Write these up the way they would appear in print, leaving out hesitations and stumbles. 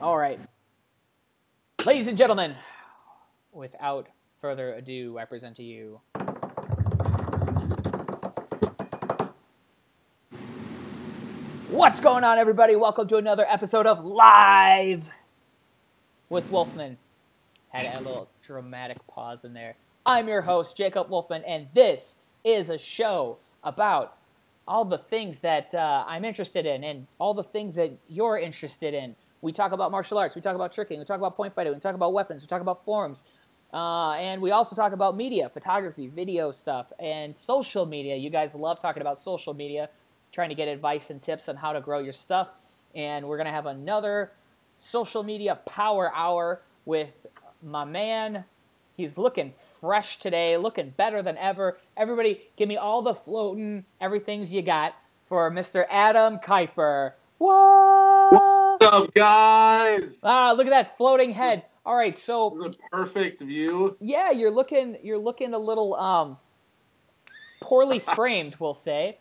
All right. Ladies and gentlemen, without further ado, I present to you what's going on, everybody? Welcome to another episode of Live with Wolfman. Had a little dramatic pause in there. I'm your host, Jacob Wolfman, and this is a show about all the things that I'm interested in and all the things that you're interested in. We talk about martial arts, we talk about tricking, we talk about point fighting, we talk about weapons, we talk about forums, and we also talk about media, photography, video stuff, and social media. You guys love talking about social media, trying to get advice and tips on how to grow your stuff, and we're going to have another social media power hour with my man. He's looking fresh today, looking better than ever. Everybody, give me all the floating everythings you got for Mr. Adam Kifer. What? What's up, guys? Look at that floating head. All right, so this is a perfect view. Yeah, you're looking a little poorly framed, we'll say.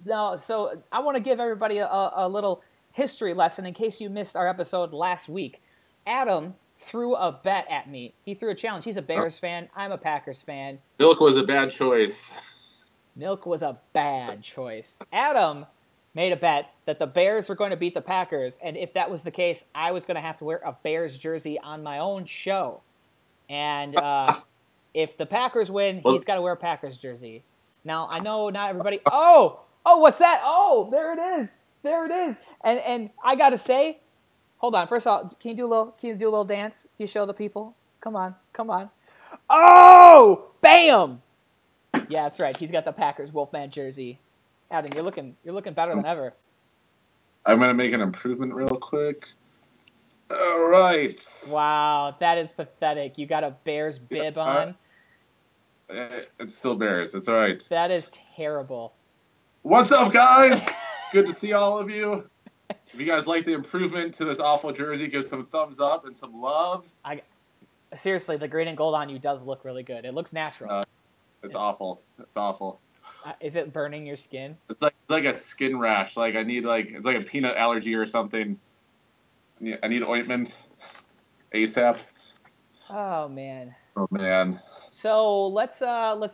Now, so I want to give everybody a little history lesson in case you missed our episode last week. Adam threw a bet at me. He threw a challenge. He's a Bears fan. I'm a Packers fan. Milk was a bad choice. Milk was a bad choice. Adam made a bet that the Bears were going to beat the Packers, and if that was the case, I was going to have to wear a Bears jersey on my own show. And if the Packers win, he's got to wear a Packers jersey. Now, I know not everybody... Oh, what's that? Oh, there it is. There it is. And I got to say... Hold on. First of all, can you do a little dance? Can you show the people? Come on. Oh! Bam! Yeah, that's right. He's got the Packers Wolfman jersey. Adam, you're looking better than ever. I'm gonna make an improvement real quick. All right. Wow, that is pathetic. You got a Bears bib on. It's still Bears. It's all right. That is terrible. What's up, guys? Good to see all of you. If you guys like the improvement to this awful jersey, give some thumbs up and some love. Seriously, the green and gold on you does look really good. It looks natural. It's awful. It's awful. Is it burning your skin? It's like a skin rash. Like it's like a peanut allergy or something. I need ointment ASAP. Oh man. Oh man. So let's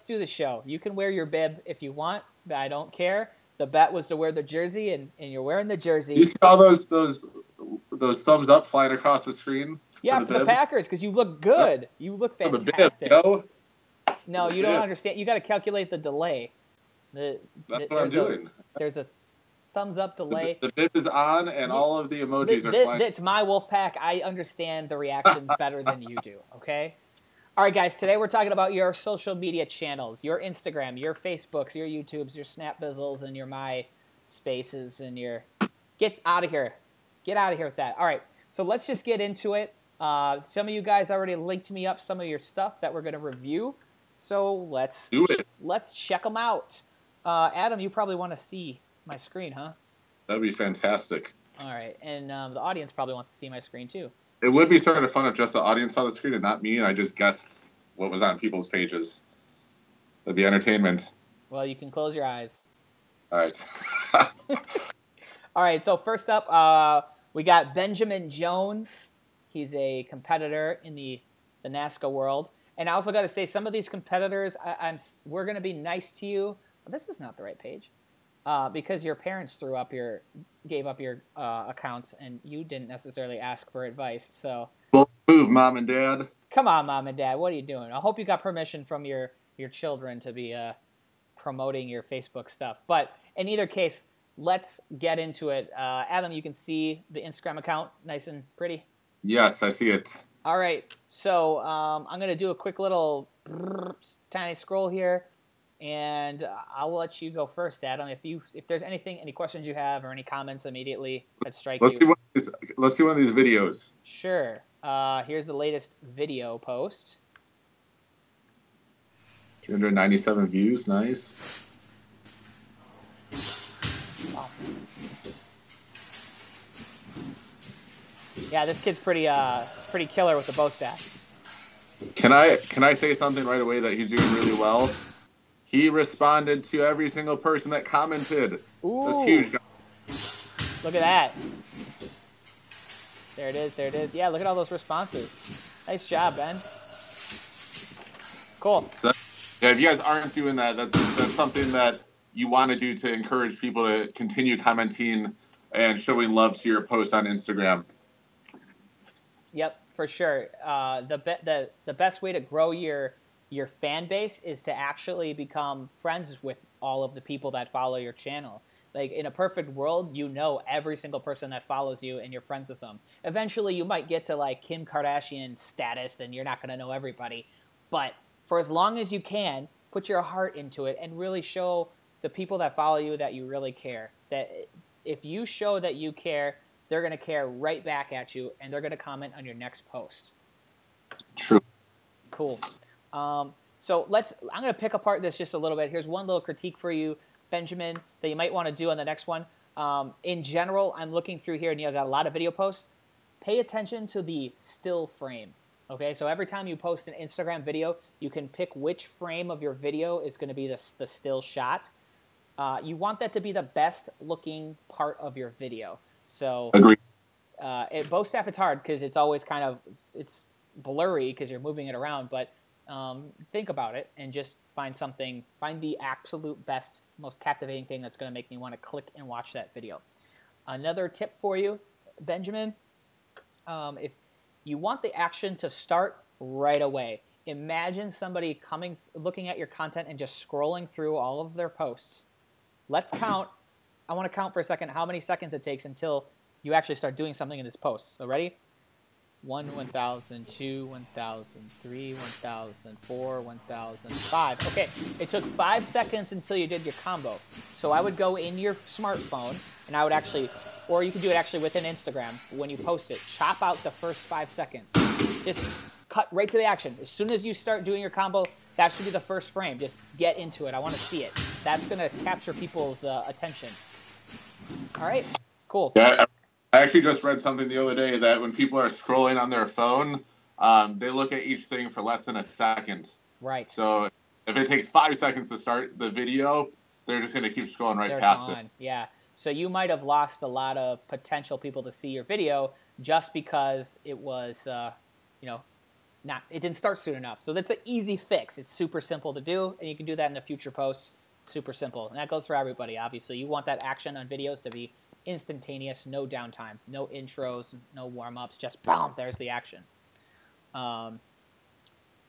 do the show. You can wear your bib if you want, but I don't care. The bet was to wear the jersey, and you're wearing the jersey. You see all those thumbs up flying across the screen? Yeah, for the Packers, because you look good. You look fantastic. The bib, yo. No, you don't understand. You got to calculate the delay. That's what I'm doing. There's a thumbs up delay. The bib is on, and all of the emojis are flying. It's my wolf pack. I understand the reactions better than you do, okay? All right, guys, today we're talking about your social media channels, your Instagram, your Facebooks, your YouTubes, your Snapbizzles, and your MySpaces, and your... Get out of here. Get out of here with that. All right, so let's just get into it. Some of you guys already linked me up some of your stuff that we're going to review, so let's do it. Let's check them out. Adam, you probably want to see my screen, huh? That'd be fantastic. All right, and the audience probably wants to see my screen, too. It would be sort of fun if just the audience saw the screen and not me, and I just guessed what was on people's pages. That'd be entertainment. Well, you can close your eyes. All right. All right, so first up, we got Benjamin Jones. He's a competitor in the NASCAR world. And I also got to say, some of these competitors, we're going to be nice to you. Well, this is not the right page. Because your parents gave up your accounts, and you didn't necessarily ask for advice. So, well, move, Mom and Dad. Come on, Mom and Dad. What are you doing? I hope you got permission from your children to be promoting your Facebook stuff. But in either case, let's get into it. Adam, you can see the Instagram account, nice and pretty. Yes, I see it. All right. So I'm gonna do a quick little tiny scroll here. And I'll let you go first, Adam. If there's any questions you have or any comments immediately that strike you. Let's see one of these videos. Sure. Here's the latest video post. 297 views. Nice. Wow. Yeah, this kid's pretty killer with the bow staff. Can I say something right away that he's doing really well? He responded to every single person that commented. Ooh. That's huge. Look at that. There it is. There it is. Yeah, look at all those responses. Nice job, Ben. Cool. So, yeah, if you guys aren't doing that, that's something that you want to do to encourage people to continue commenting and showing love to your posts on Instagram. Yep, for sure. The best way to grow your fan base is to actually become friends with all of the people that follow your channel. Like, in a perfect world, you know every single person that follows you and you're friends with them. Eventually, you might get to, like, Kim Kardashian status and you're not going to know everybody. But for as long as you can, put your heart into it and really show the people that follow you that you really care. That if you show that you care, they're going to care right back at you, and they're going to comment on your next post. True. Cool. So I'm going to pick apart this just a little bit. Here's one little critique for you, Benjamin, that you might want to do on the next one. In general, I'm looking through here, and you've got a lot of video posts. Pay attention to the still frame. Okay, so every time you post an Instagram video, you can pick which frame of your video is going to be the still shot. You want that to be the best looking part of your video. So Agreed. At both staff, it's hard because it's always kind of it's blurry because you're moving it around. But think about it and just find the absolute best, most captivating thing that's going to make me want to click and watch that video. Another tip for you, Benjamin, if you want the action to start right away. Imagine somebody looking at your content and just scrolling through all of their posts. Let's count. I want to count for a second how many seconds it takes until you actually start doing something in this post. So ready? 1, 1,000, 2, 1,000, 3, 1,000, 4, 1,005. Okay, it took 5 seconds until you did your combo. So I would go in your smartphone, and I would actually, or you can do it actually within Instagram. When you post it, chop out the first 5 seconds. Just cut right to the action. As soon as you start doing your combo, that should be the first frame. Just get into it. I want to see it. That's going to capture people's attention. All right, cool. Yeah, I actually just read something the other day that when people are scrolling on their phone, they look at each thing for less than a second. Right. So if it takes 5 seconds to start the video, they're just going to keep scrolling right past it. Yeah. So you might have lost a lot of potential people to see your video just because it was, it didn't start soon enough. So that's an easy fix. It's super simple to do, and you can do that in the future posts. Super simple. And that goes for everybody, obviously. You want that action on videos to be instantaneous, no downtime, no intros, no warm-ups, just boom, there's the action.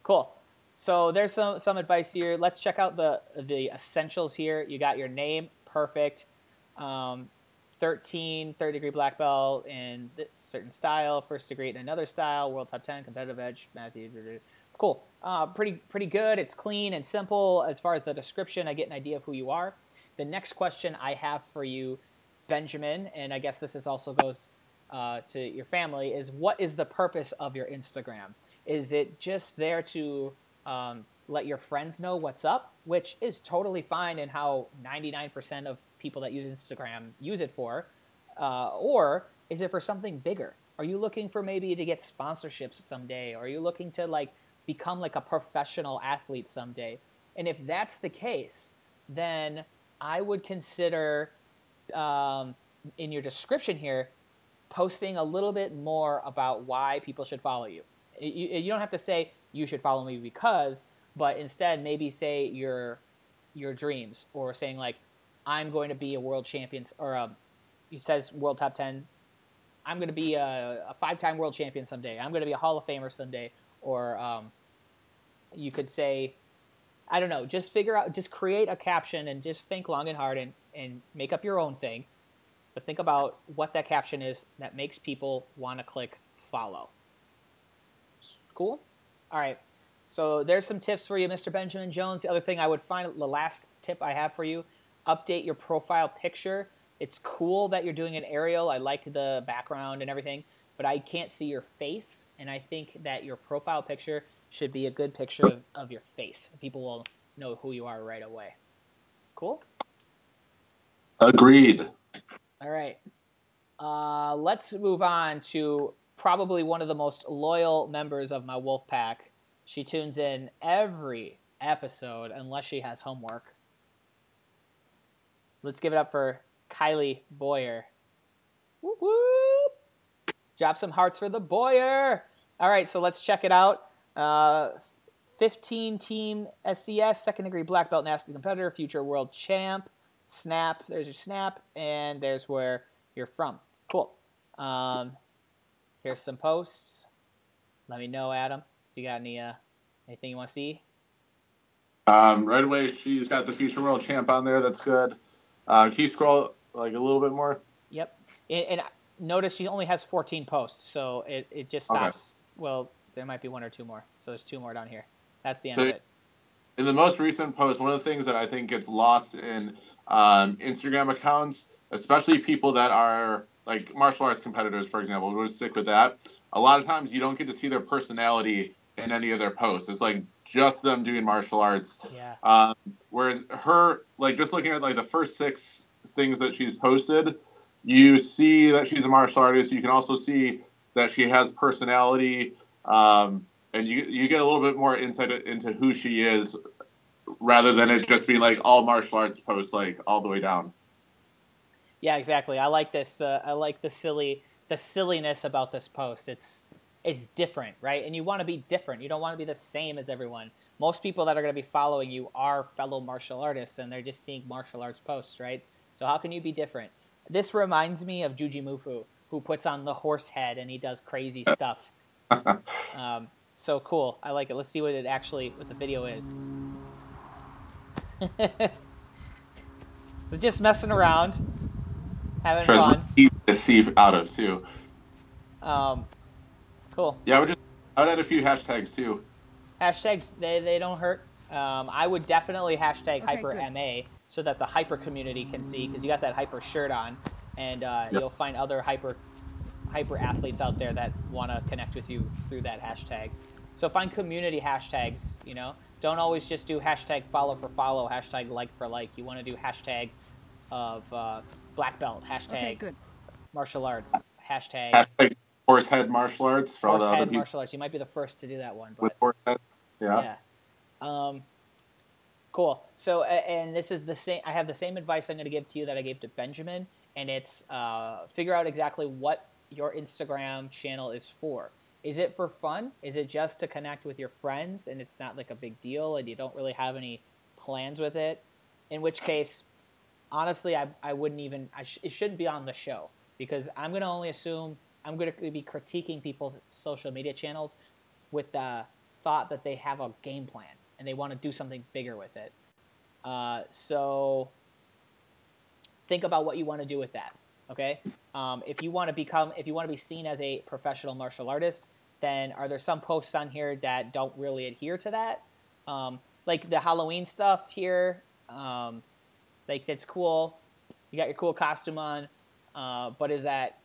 Cool. So there's some advice here. Let's check out the essentials here. You got your name, perfect. 13, third-degree black belt in this certain style, first degree in another style, world top 10, competitive edge, Matthew. Cool. Pretty good. It's clean and simple. As far as the description, I get an idea of who you are. The next question I have for you, Benjamin, and I guess this also goes to your family, is what is the purpose of your Instagram? Is it just there to let your friends know what's up, which is totally fine and how 99% of people that use Instagram use it for, or is it for something bigger? Are you looking for maybe to get sponsorships someday? Or are you looking to become like a professional athlete someday? And if that's the case, then I would consider in your description here posting a little bit more about why people should follow you. You don't have to say you should follow me because, but instead maybe say your dreams, or saying like, I'm going to be a world champion, or he says world top 10. I'm going to be a 5-time world champion someday. I'm going to be a Hall of Famer someday. Or you could say, I don't know, just create a caption and just think long and hard and make up your own thing. But think about what that caption is that makes people want to click follow. Cool? All right. So there's some tips for you, Mr. Benjamin Jones. The other thing I would find, the last tip I have for you, update your profile picture. It's cool that you're doing an aerial. I like the background and everything, but I can't see your face, and I think that your profile picture should be a good picture of your face. People will know who you are right away. Cool? Agreed. All right. Let's move on to probably one of the most loyal members of my wolf pack. She tunes in every episode unless she has homework. Let's give it up for Kylie Boyer. Whoop, whoop. Drop some hearts for the Boyer. All right, so let's check it out. 15-team SCS, second degree black belt NASCAR competitor, future world champ. Snap, there's your snap, and there's where you're from. Cool. Here's some posts. Let me know, Adam, if you got anything you want to see. Right away, she's got the future world champ on there. That's good. Can you scroll like a little bit more? Yep. And notice she only has 14 posts, so it just stops. Okay. Well, there might be one or two more. So there's 2 more down here. That's the end of it. In the most recent post, one of the things that I think gets lost in Instagram accounts, especially people that are like martial arts competitors, for example, we'll just stick with that. A lot of times you don't get to see their personality in any of their posts. It's like just them doing martial arts. Yeah. Whereas her, like just looking at like the first 6 things that she's posted, you see that she's a martial artist. You can also see that she has personality, and you get a little bit more insight into who she is, rather than it just being like all martial arts posts, like all the way down. Yeah, exactly. I like this. I like the silliness about this post. It's different, right? And you want to be different. You don't want to be the same as everyone. Most people that are going to be following you are fellow martial artists, and they're just seeing martial arts posts, right? So how can you be different? This reminds me of Juji Mufu, who puts on the horse head and he does crazy stuff. So cool. I like it. Let's see what the video is. So just messing around, having fun. Easy to see out of too. Cool. Yeah, I would add a few hashtags too. Hashtags, they don't hurt. I would definitely hashtag HyperMA so that the hyper community can see, because you got that hyper shirt on, and you'll find other hyper athletes out there that want to connect with you through that hashtag. So find community hashtags, you know. Don't always just do hashtag follow for follow, hashtag like for like. You want to do hashtag of black belt, hashtag martial arts, hashtag horsehead martial arts for all the other people. Martial arts. You might be the first to do that one. But, with horsehead, yeah. Cool. So, and this is the same. I have the same advice I'm going to give to you that I gave to Benjamin, and it's figure out exactly what your Instagram channel is for. Is it for fun? Is it just to connect with your friends, and it's not like a big deal, and you don't really have any plans with it? In which case, honestly, I wouldn't even. It shouldn't be on the show, because I'm going to only assume I'm going to be critiquing people's social media channels with the thought that they have a game plan and they want to do something bigger with it. So think about what you want to do with that. Okay. If you want to be seen as a professional martial artist, then are there some posts on here that don't really adhere to that? Like the Halloween stuff here, like that's cool. You got your cool costume on, but is that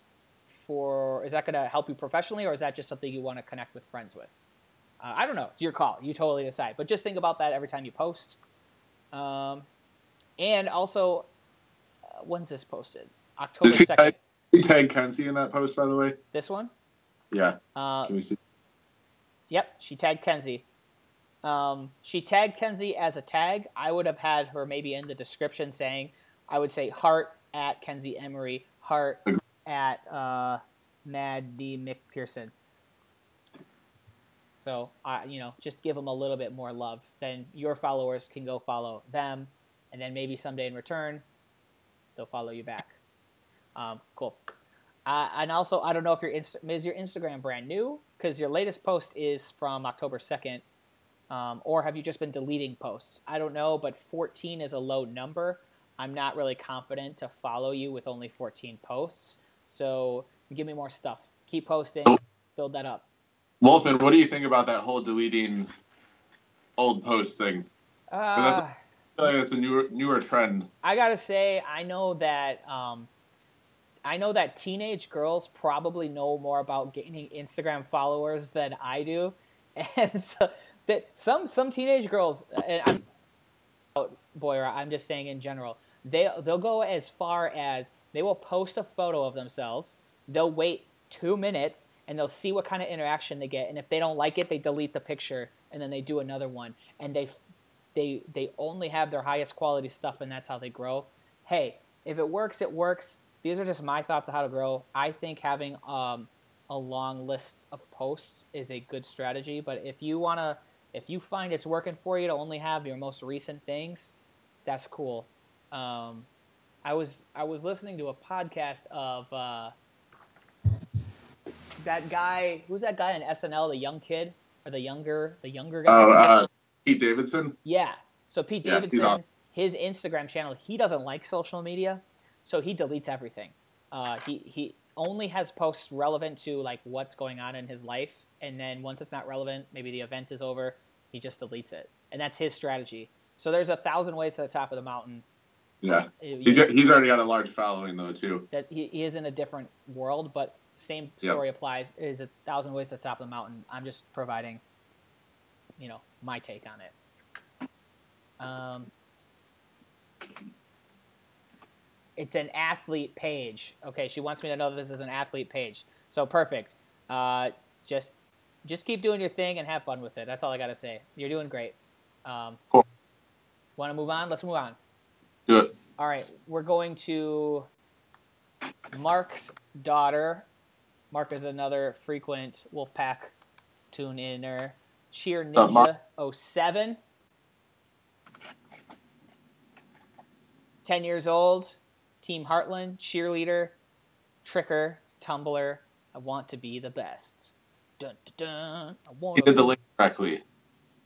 going to help you professionally, or is that just something you want to connect with friends with? I don't know. It's your call. You totally decide. But just think about that every time you post. And also, when's this posted? October 2nd. Did you tag Kenzie in that post, by the way? This one? Yeah. Can we see? Yep, she tagged Kenzie. She tagged Kenzie as a tag. I would have had her maybe in the description saying, I would say heart at Kenzie Emery, heart at Mad D. McPherson. So, just give them a little bit more love. Then your followers can go follow them, and then maybe someday in return, they'll follow you back. Cool. And also, I don't know if is your Instagram brand new? Because your latest post is from October 2nd. Or have you just been deleting posts? I don't know, but 14 is a low number. I'm not really confident to follow you with only 14 posts. So give me more stuff. Keep posting. Build that up. Wolfman, what do you think about that whole deleting old post thing? I feel like it's a newer trend. I gotta say, I know that teenage girls probably know more about gaining Instagram followers than I do, and so that some teenage girls, and I'm just saying in general, they'll go as far as they will post a photo of themselves. They'll wait 2 minutes and they'll see what kind of interaction they get, and if they don't like it, they delete the picture and then they do another one, and they only have their highest quality stuff, and that's how they grow. Hey, if it works, it works. These are just my thoughts on how to grow. I think having a long list of posts is a good strategy. But if you find it's working for you to only have your most recent things, that's cool. I was listening to a podcast of that guy. Who's that guy in SNL? The young kid or the younger guy? Oh, Pete Davidson. Yeah. So Pete Davidson, awesome. His Instagram channel, he doesn't like social media, so he deletes everything. He only has posts relevant to like what's going on in his life, and then once it's not relevant, maybe the event is over, he just deletes it, and that's his strategy. So there's 1,000 ways to the top of the mountain. Yeah, he's already got a large following though too. That he is in a different world, but same story applies. Is 1,000 ways to the top of the mountain. I'm just providing, my take on it. It's an athlete page. Okay, she wants me to know that this is an athlete page. So perfect. Just keep doing your thing and have fun with it. That's all I gotta say. You're doing great. Cool. Want to move on? Let's move on. Do it. All right, we're going to Mark's daughter. Mark is another frequent Wolfpack tune-inner. Cheer Ninja 07. 10 years old. Team Heartland. Cheerleader. Tricker. Tumbler. I want to be the best. Dun, dun, dun. He did the link correctly.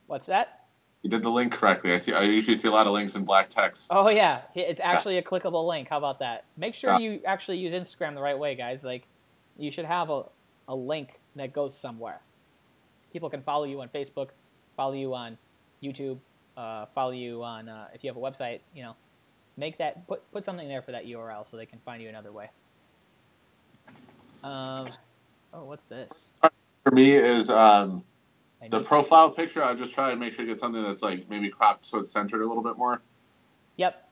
What's that? You did the link correctly. I usually see a lot of links in black text. Oh yeah, it's actually a clickable link. How about that? Make sure you actually use Instagram the right way, guys. Like, you should have a link that goes somewhere. People can follow you on Facebook, follow you on YouTube, follow you on if you have a website. Make that put something there for that URL so they can find you another way. What's this? For me is the profile picture. I just try to make sure you get something that's like maybe cropped so it's centered a little bit more. Yep,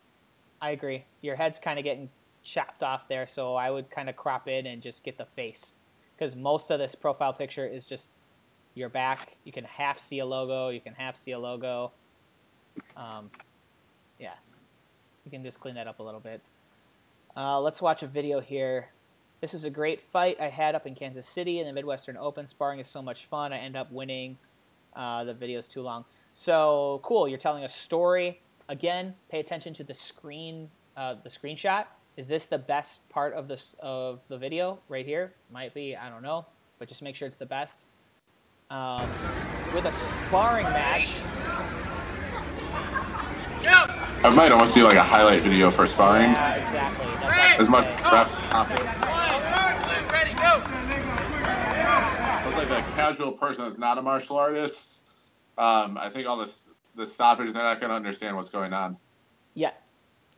I agree. Your head's kind of getting chopped off there, so I would kind of crop in and just get the face, because most of this profile picture is just your back. You can half see a logo. You can half see a logo. Yeah, you can just clean that up a little bit. Let's watch a video here. This is a great fight I had up in Kansas City in the Midwestern Open. Sparring is so much fun. I end up winning. The video's too long. So cool. You're telling a story. Again, pay attention to the screenshot. Is this the best part of the video right here? Might be. I don't know. But just make sure it's the best. With a sparring match. I might almost do like a highlight video for sparring. Yeah, exactly. That's as much refs stop it. Ready, go! I was like a casual person that's not a martial artist. I think all the stoppage, they're not going to understand what's going on. Yeah,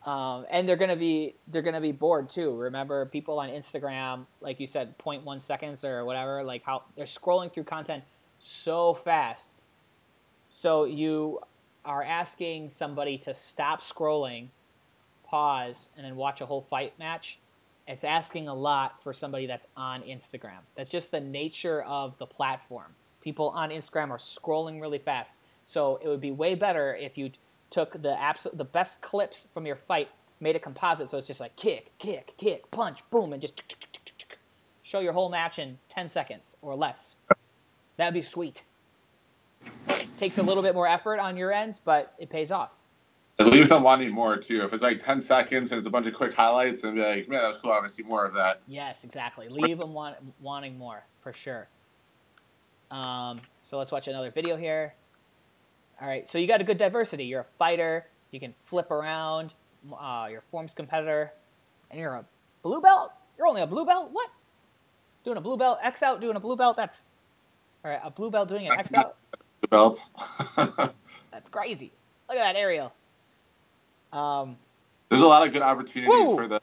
and they're gonna be bored too. Remember, people on Instagram, like you said, 0.1 seconds or whatever, like how they're scrolling through content so fast. So you are asking somebody to stop scrolling, pause, and then watch a whole fight match. It's asking a lot for somebody that's on Instagram. That's just the nature of the platform. People on Instagram are scrolling really fast. So it would be way better if you took the best clips from your fight, made a composite, so it's just like kick, kick, kick, punch, boom, and just show your whole match in 10 seconds or less. That'd be sweet. Takes a little bit more effort on your end, but it pays off. It leaves them wanting more, too. If it's like 10 seconds and it's a bunch of quick highlights, and be like, man, that was cool, I want to see more of that. Yes, exactly. Leave them wanting more, for sure. So let's watch another video here. All right, so you got a good diversity. You're a fighter. You can flip around. You're a forms competitor. And you're a blue belt? You're only a blue belt? What? Doing a blue belt X out, doing a blue belt? That's... All right, a blue belt doing an X out? The belts. That's crazy. Look at that aerial. There's a lot of good opportunities for the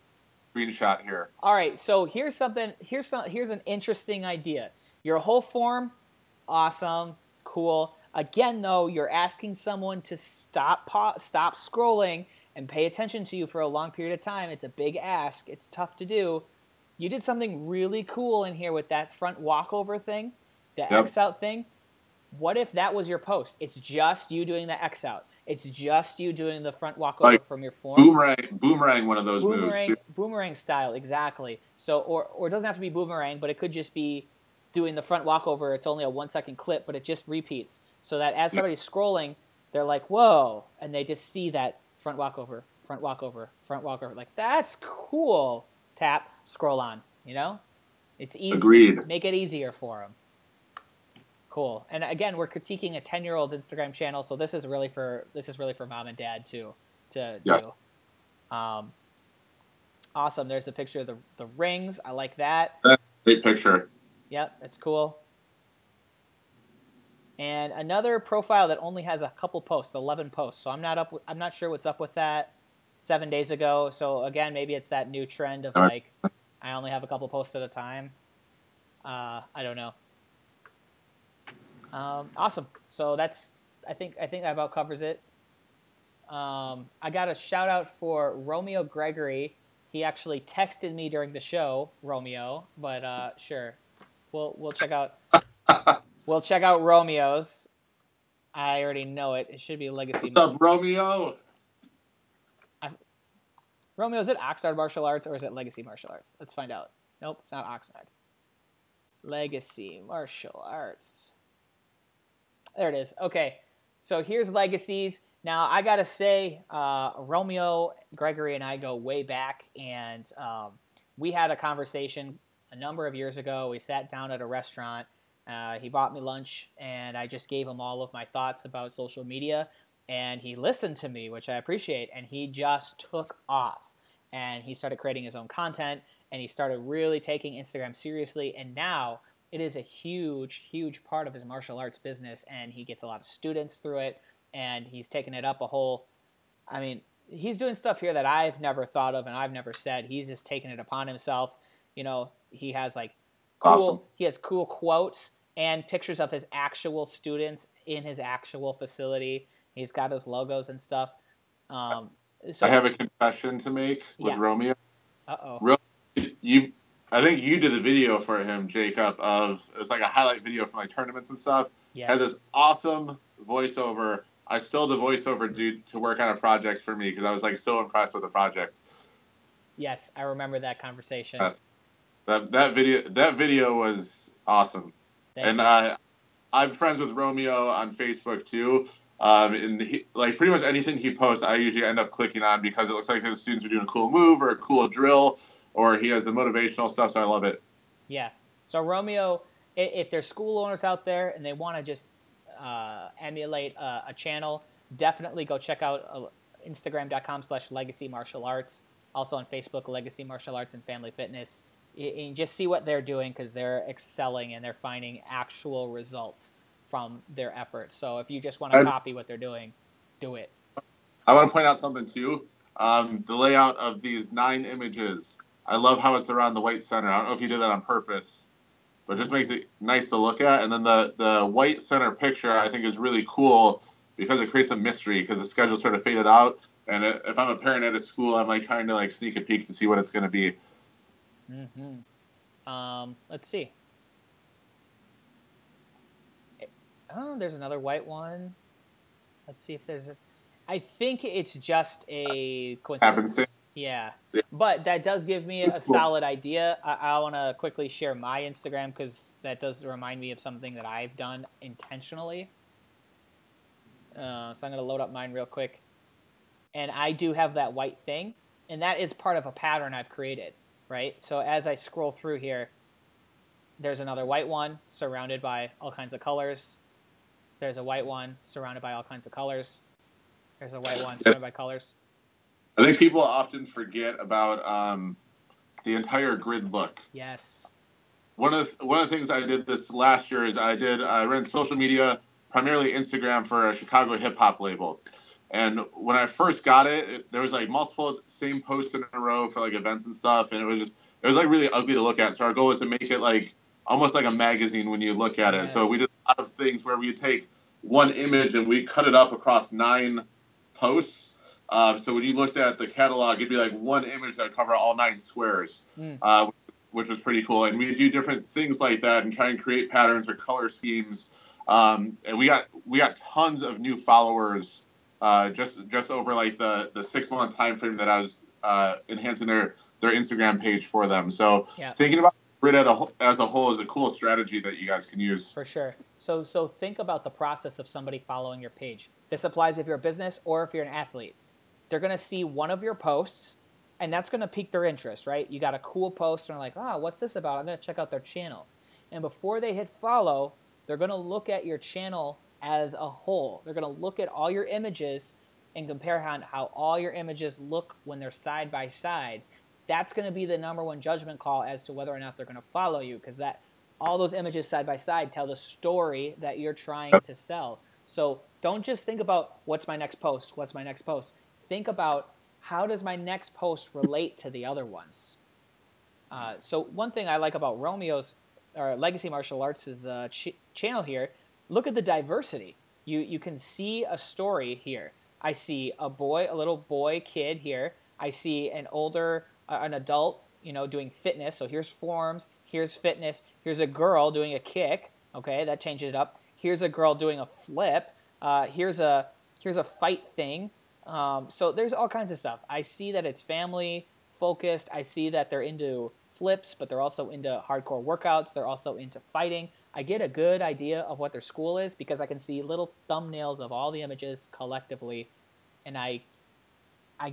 screenshot here. All right, so here's an interesting idea. Your whole form, awesome, cool. Again, though, you're asking someone to stop scrolling and pay attention to you for a long period of time. It's a big ask. It's tough to do. You did something really cool in here with that front walkover thing, the X out thing. What if that was your post? It's just you doing the X out. It's just you doing the front walkover from your form. Boomerang, one of those moves. Boomerang style, exactly. So, or it doesn't have to be boomerang, but it could just be doing the front walkover, it's only a 1 second clip, but it just repeats. So that as somebody's scrolling, they're like, whoa, and they just see that front walkover, front walkover, front walkover. Like, that's cool. Tap, scroll on, you know? It's easy. Agreed. Make it easier for them. Cool. And again, we're critiquing a 10-year-old's Instagram channel, so this is really for mom and dad too to do. Awesome. There's a picture of the rings. I like that. That's a great picture. Yep, that's cool. And another profile that only has a couple posts, 11 posts. So I'm not sure what's up with that. 7 days ago. So again, maybe it's that new trend of like I only have a couple posts at a time. I don't know. Awesome. So that's I think that about covers it. I got a shout out for Romeo Gregory. He actually texted me during the show, Romeo, but sure. We'll check out we'll check out Romeo's. I already know it. It should be Legacy. What's up, Romeo? Romeo, is it Oxnard Martial Arts or is it Legacy Martial Arts? Let's find out. Nope, it's not Oxnard. Legacy Martial Arts. There it is. Okay, so here's Legacies. Now, I got to say, Romeo, Gregory, and I go way back, and we had a conversation a number of years ago. We sat down at a restaurant. He bought me lunch, and I just gave him all of my thoughts about social media, and he listened to me, which I appreciate, and he just took off. And he started creating his own content, and he started really taking Instagram seriously, and now it is a huge, huge part of his martial arts business, and he gets a lot of students through it, and he's taken it up a whole, I mean, he's doing stuff here that I've never thought of and I've never said. He's just taken it upon himself. You know, he has like he has cool quotes and pictures of his actual students in his actual facility. He's got his logos and stuff. So, I have a confession to make with Romeo. Uh-oh. I think you did the video for him, Jacob, it was like a highlight video from like tournaments and stuff. Yes. Had this awesome voiceover. I stole the voiceover dude to work on a project for me because I was like so impressed with the project. Yes, I remember that conversation. Yes. That video was awesome. I'm friends with Romeo on Facebook too. And like pretty much anything he posts, I usually end up clicking on because it looks like his students are doing a cool move or a cool drill, or he has the motivational stuff. So I love it. Yeah. So Romeo, if there's school owners out there and they want to just emulate a channel, definitely go check out Instagram.com/Legacy Martial Arts. Also on Facebook, Legacy Martial Arts and Family Fitness. And just see what they're doing because they're excelling and they're finding actual results from their efforts. So if you just want to copy what they're doing, do it. I want to point out something too. The layout of these 9 images. I love how it's around the white center. I don't know if you did that on purpose, but it just makes it nice to look at. And then the white center picture I think is really cool because it creates a mystery because the schedule sort of faded out. And if I'm a parent at a school, I'm like trying to like sneak a peek to see what it's going to be. Mm-hmm. Let's see. Oh, there's another white one. Let's see if there's a... I think it's just a coincidence. Yeah. But that does give me a solid idea. I want to quickly share my Instagram because that does remind me of something that I've done intentionally. So I'm going to load up mine real quick. And I do have that white thing. And that is part of a pattern I've created, right? So as I scroll through here, there's another white one surrounded by all kinds of colors. There's a white one surrounded by all kinds of colors. There's a white one surrounded by colors. I think people often forget about the entire grid look. Yes. One of the things I did this last year is I ran social media, primarily Instagram, for a Chicago hip hop label. And when I first got it, there was like multiple same posts in a row for like events and stuff, and it was like really ugly to look at. So our goal was to make it like almost like a magazine when you look at it. So we did a lot of things where we take one image and we cut it up across 9 posts. So when you looked at the catalog, it'd be like one image that would cover all 9 squares, which was pretty cool. And we do different things like that and try and create patterns or color schemes. And we got tons of new followers just over like the 6-month time frame that I was enhancing their Instagram page for them. So thinking about Grid as a whole is a cool strategy that you guys can use. For sure. So think about the process of somebody following your page. This applies if you're a business or if you're an athlete. They're going to see one of your posts, and that's going to pique their interest, right? You got a cool post, and they're like, what's this about? I'm going to check out their channel. And before they hit follow, they're going to look at your channel as a whole. They're going to look at all your images and compare how all your images look when they're side by side. That's going to be the number one judgment call as to whether or not they're going to follow you, because all those images side by side tell the story that you're trying to sell. So don't just think about what's my next post, what's my next post. Think about how does my next post relate to the other ones. So one thing I like about Romeo's or Legacy Martial Arts' channel here, look at the diversity. You can see a story here. I see a little boy kid here. I see an adult, doing fitness. So here's forms, here's fitness. Here's a girl doing a kick. Okay, that changes it up. Here's a girl doing a flip. Here's a fight thing. So there's all kinds of stuff. I see that it's family focused. I see that they're into flips, but they're also into hardcore workouts. They're also into fighting. I get a good idea of what their school is because I can see little thumbnails of all the images collectively, and I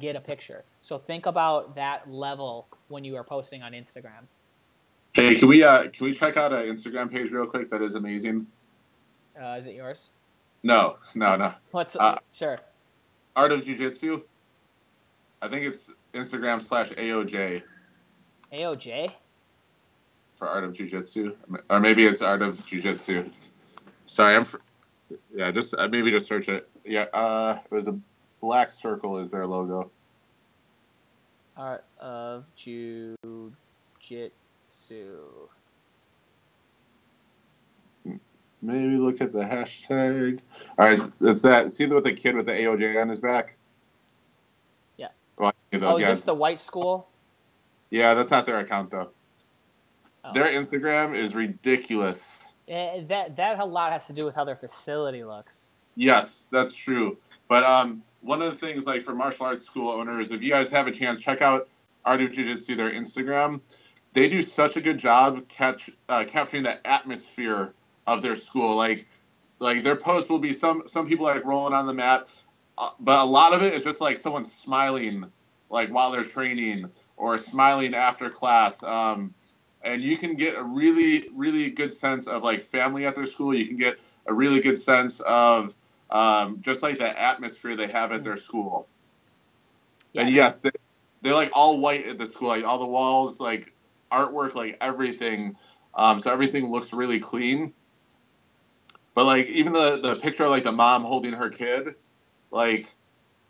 get a picture. So think about that level when you are posting on Instagram. Hey, can we check out an Instagram page real quick? That is amazing. Is it yours? No. What's sure. Art of Jiu-Jitsu. I think it's Instagram /AOJ. AOJ? For Art of Jiu-Jitsu. Or maybe it's Art of Jiu-Jitsu. Sorry, maybe just search it. Yeah, it was a black circle is their logo. Art of Jiu-Jitsu. Maybe look at the hashtag. All right, it's that. See with the kid with the AOJ on his back? Yeah. Well, is this the white school? Yeah, that's not their account, though. Oh. Their Instagram is ridiculous. That a lot has to do with how their facility looks. Yes, that's true. But one of the things, like for martial arts school owners, if you guys have a chance, check out Art of Jiu-Jitsu, their Instagram. They do such a good job capturing the atmosphere of their school. Like their posts will be some people like rolling on the mat, but a lot of it is just like someone smiling, like while they're training or smiling after class. And you can get a really, really good sense of like family at their school. You can get a really good sense of just like the atmosphere they have at their school. Yes. And yes, they're like all white at the school, like all the walls, like artwork, like everything. So everything looks really clean. But like even the picture of like the mom holding her kid, like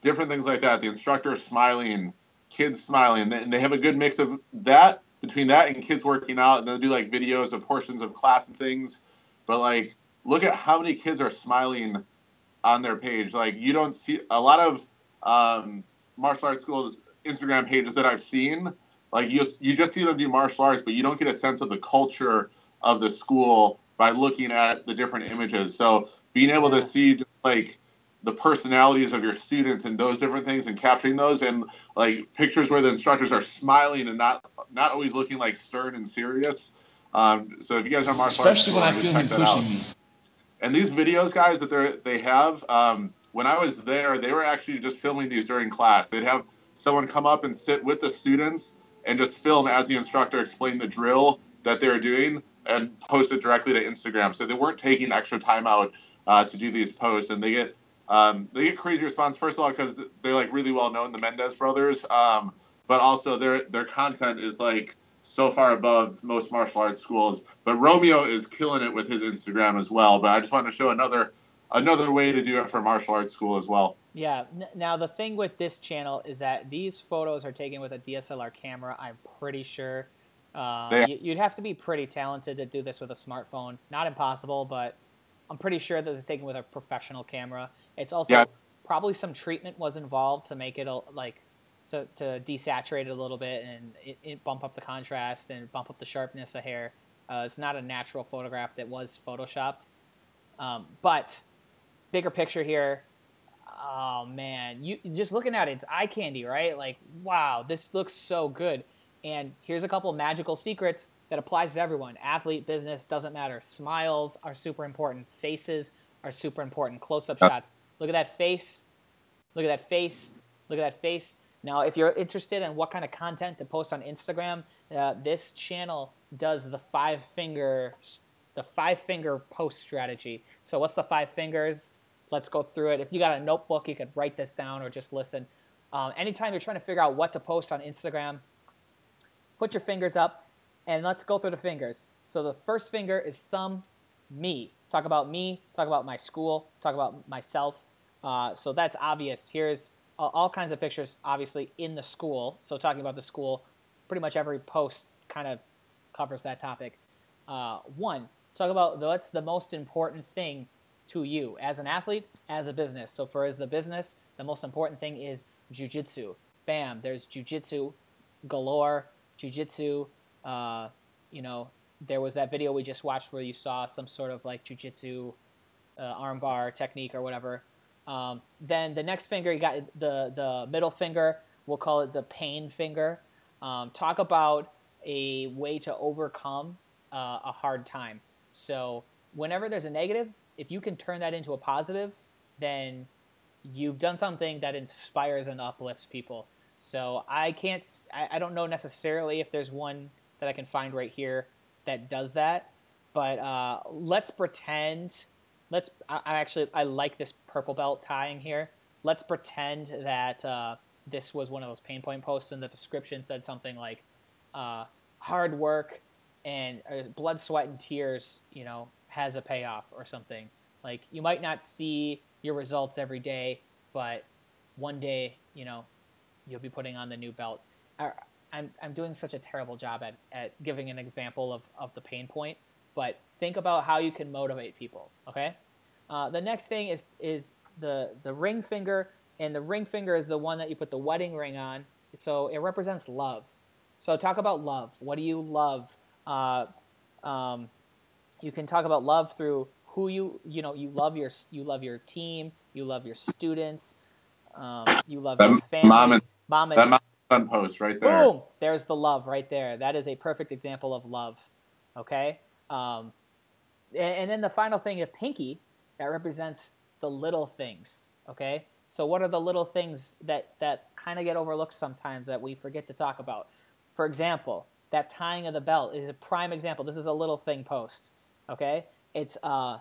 different things like that. The instructor smiling, kids smiling, and they have a good mix of that between that and kids working out, and they'll do like videos of portions of class and things. But like, look at how many kids are smiling on their page. Like you don't see a lot of martial arts schools Instagram pages that I've seen. Like you just see them do martial arts, but you don't get a sense of the culture of the school by looking at the different images. So being able to see just like the personalities of your students and those different things and capturing those, and like pictures where the instructors are smiling and not always looking like stern and serious. So if you guys are martial arts, just check that out. And these videos, guys, that they have, when I was there, they were actually just filming these during class. They'd have someone come up and sit with the students and just film as the instructor explained the drill that they were doing and post it directly to Instagram. So they weren't taking extra time out to do these posts, and they get crazy response. First of all, because they're like really well known, the Mendez brothers, but also their content is like so far above most martial arts schools. But Romeo is killing it with his Instagram as well. But I just wanted to show another way to do it for martial arts school as well. Yeah. Now the thing with this channel is that these photos are taken with a DSLR camera. I'm pretty sure. You'd have to be pretty talented to do this with a smartphone. Not impossible, but I'm pretty sure that it's taken with a professional camera. It's also probably some treatment was involved to make it like to desaturate it a little bit and it bump up the contrast and bump up the sharpness of hair. It's not a natural photograph that was photoshopped. But bigger picture here. Oh man, you just looking at it, it's eye candy, right? Like, wow, this looks so good. And here's a couple of magical secrets. that applies to everyone. Athlete, business, doesn't matter. Smiles are super important. Faces are super important. Close-up shots. Look at that face. Look at that face. Look at that face. Now, if you're interested in what kind of content to post on Instagram, this channel does the five-finger post strategy. So what's the 5 fingers? Let's go through it. If you got a notebook, you could write this down or just listen. Anytime you're trying to figure out what to post on Instagram, put your fingers up, and let's go through the fingers. So the first finger is thumb, me. Talk about me, talk about my school, talk about myself. So that's obvious. Here's all kinds of pictures, obviously, in the school. So talking about the school, pretty much every post kind of covers that topic. 1, talk about what's the most important thing to you as an athlete, as a business. So for as the business, the most important thing is jiu-jitsu. Bam, there's jiu-jitsu galore. Jiu-jitsu, there was that video we just watched where you saw some sort of like jiu-jitsu armbar technique or whatever. Then the next finger, you got the middle finger. We'll call it the pain finger. Talk about a way to overcome a hard time. So whenever there's a negative, if you can turn that into a positive, then you've done something that inspires and uplifts people. So I don't know necessarily if there's one that I can find right here that does that, but let's pretend. I like this purple belt tying here. Let's pretend that this was one of those pain point posts, and the description said something like, "Hard work and blood, sweat, and tears, has a payoff," or something. Like, you might not see your results every day, but one day, you'll be putting on the new belt. I'm doing such a terrible job at giving an example of the pain point, but think about how you can motivate people, okay? The next thing is the ring finger, and the ring finger is the one that you put the wedding ring on, so it represents love. So talk about love. What do you love? You can talk about love through who you love your team, you love your students, you love your family. Mom and son post right there. Boom! There's the love right there. That is a perfect example of love. Okay? And then the final thing, a pinky, that represents the little things. Okay? So what are the little things that kind of get overlooked sometimes that we forget to talk about? For example, that tying of the belt is a prime example. This is a little thing post. Okay? It's, as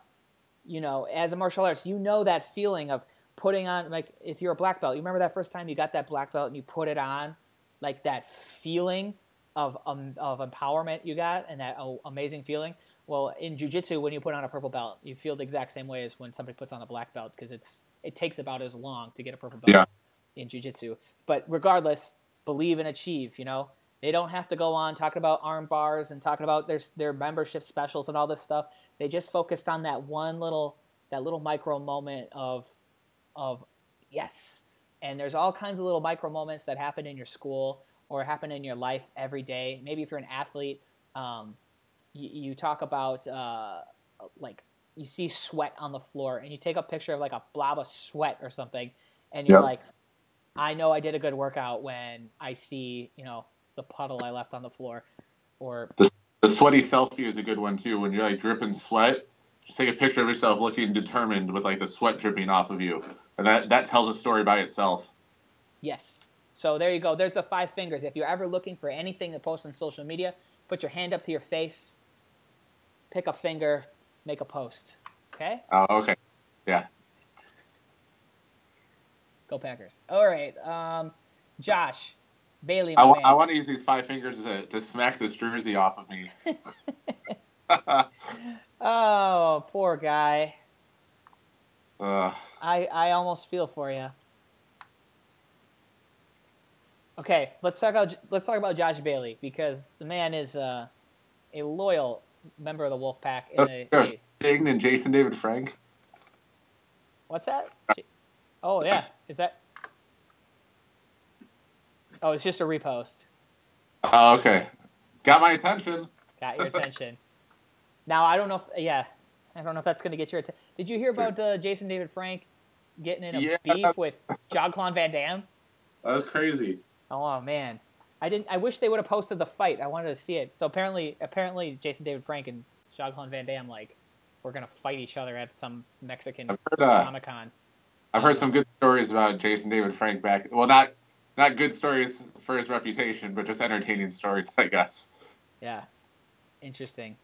a martial artist, that feeling of putting on, like, if you're a black belt, you remember that first time you got that black belt and you put it on, like that feeling of empowerment you got, and that amazing feeling. Well, in jiu-jitsu, when you put on a purple belt, you feel the exact same way as when somebody puts on a black belt, because it takes about as long to get a purple belt in jiu-jitsu. But regardless, believe and achieve. They don't have to go on talking about arm bars and talking about their membership specials and all this stuff. They just focused on that little micro moment of yes. And there's all kinds of little micro moments that happen in your school or happen in your life every day. Maybe if you're an athlete, you talk about like you see sweat on the floor and you take a picture of like a blob of sweat or something, and you're like, I know I did a good workout when I see the puddle I left on the floor. Or the sweaty selfie is a good one too. When you're like dripping sweat, just take a picture of yourself looking determined with like the sweat dripping off of you. And that tells a story by itself. Yes. So there you go. There's the 5 fingers. If you're ever looking for anything to post on social media, put your hand up to your face, pick a finger, make a post. Okay? Oh, okay. Yeah. Go Packers. All right. Josh Bailey. I want to use these 5 fingers to smack this jersey off of me. Oh, poor guy. I almost feel for you. Okay, let's talk about Josh Bailey, because the man is a loyal member of the Wolfpack. Sting and Jason David Frank. What's that? Oh yeah, is that? Oh, it's just a repost. Oh, okay. Got my attention. Got your attention. Now I don't know if that's going to get your attention. Did you hear about Jason David Frank getting in a beef with Jean-Claude Van Damme? That was crazy. Oh man, I wish they would have posted the fight. I wanted to see it. So apparently, Jason David Frank and Jean-Claude Van Damme we're gonna fight each other at some Mexican Comic-Con. I've heard some good stories about Jason David Frank back. Well, not good stories for his reputation, but just entertaining stories, I guess. Yeah, interesting.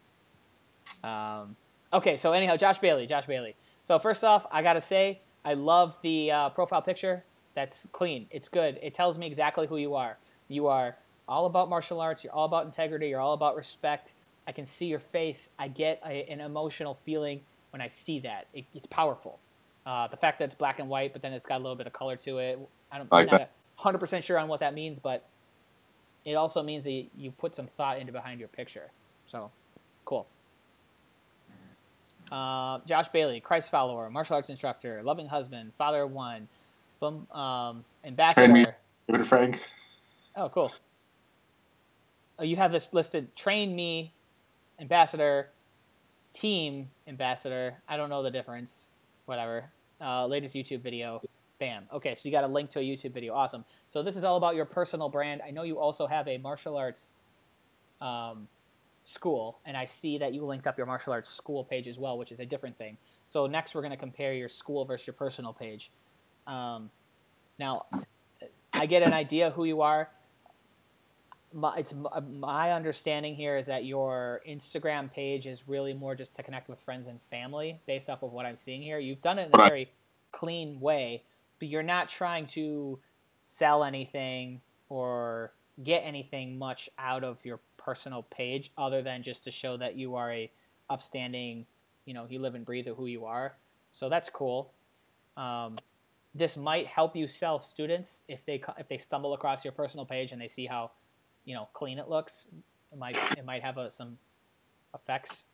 Okay, so anyhow, Josh Bailey. So first off, I gotta say, I love the profile picture. That's clean. It's good. It tells me exactly who you are. You are all about martial arts. You're all about integrity. You're all about respect. I can see your face. I get an emotional feeling when I see that. It's powerful. The fact that it's black and white, but then it's got a little bit of color to it. I'm not 100% sure on what that means, but it also means that you put some thought into behind your picture. So, cool. Josh Bailey, Christ follower, martial arts instructor, loving husband, father of one, ambassador. Train me, David Frank. Oh, cool. Oh, you have this listed: train me, ambassador, team ambassador. I don't know the difference. Whatever. Latest YouTube video. Bam. Okay, so you got a link to a YouTube video. Awesome. So this is all about your personal brand. I know you also have a martial arts school, and I see that you linked up your martial arts school page as well, which is a different thing. So next we're going to compare your school versus your personal page. Now, I get an idea who you are. My understanding here is that your Instagram page is really more just to connect with friends and family based off of what I'm seeing here. You've done it in a very clean way, but you're not trying to sell anything or get anything much out of your personal page other than just to show that you are a upstanding, you live and breathe who you are. So that's cool. This might help you sell students if they stumble across your personal page and they see how clean it looks. It might have some effects.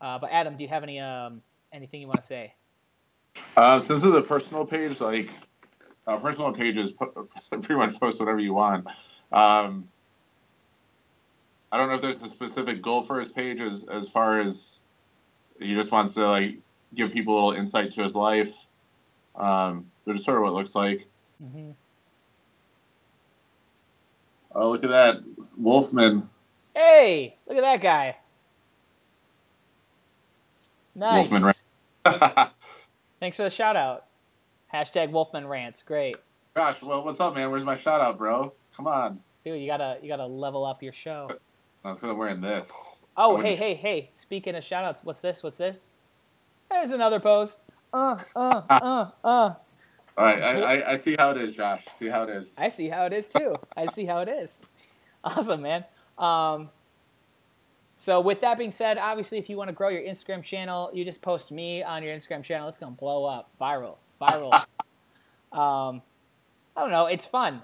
But Adam, do you have anything you want to say? Since it's a personal page, personal pages pretty much post whatever you want. I don't know if there's a specific goal for his page as far as he just wants to give people a little insight to his life. But just sort of what it looks like. Mm-hmm. Oh, look at that. Wolfman. Hey, look at that guy. Nice. Wolfman rant. Thanks for the shout out. Hashtag Wolfman rants. Great. Gosh, well, what's up, man? Where's my shout out, bro? Come on. Dude, you gotta level up your show. I was wearing this. Oh, hey. Speaking of shout outs, what's this? There's another post. All right, I see how it is, Josh. See how it is. I see how it is, too. I see how it is. Awesome, man. So with that being said, obviously, if you want to grow your Instagram channel, you just post me on your Instagram channel. It's going to blow up. Viral. I don't know. It's fun.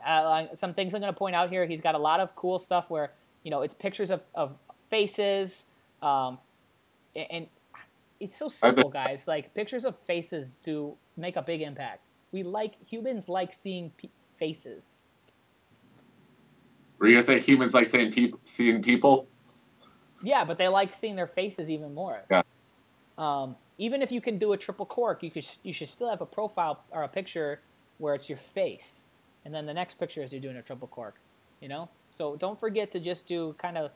Some things I'm going to point out here. He's got a lot of cool stuff where, it's pictures of faces. And it's so simple, guys. Pictures of faces do make a big impact. Humans like seeing faces. Were you gonna say humans like seeing people? Yeah, but they like seeing their faces even more. Yeah. Even if you can do a triple cork, you should still have a profile or a picture where it's your face, and then the next picture is you're doing a triple cork. So don't forget to just do kind of,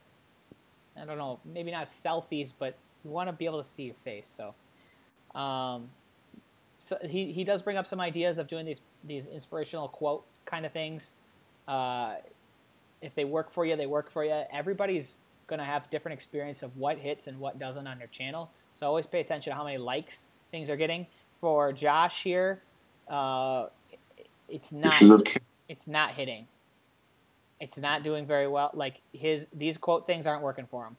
I don't know, maybe not selfies, but you want to be able to see your face. So. So he does bring up some ideas of doing these inspirational quote kind of things. If they work for you, they work for you. Everybody's going to have different experience of what hits and what doesn't on their channel. So always pay attention to how many likes things are getting. For Josh here, it's not hitting. It's not doing very well. These quote things aren't working for him.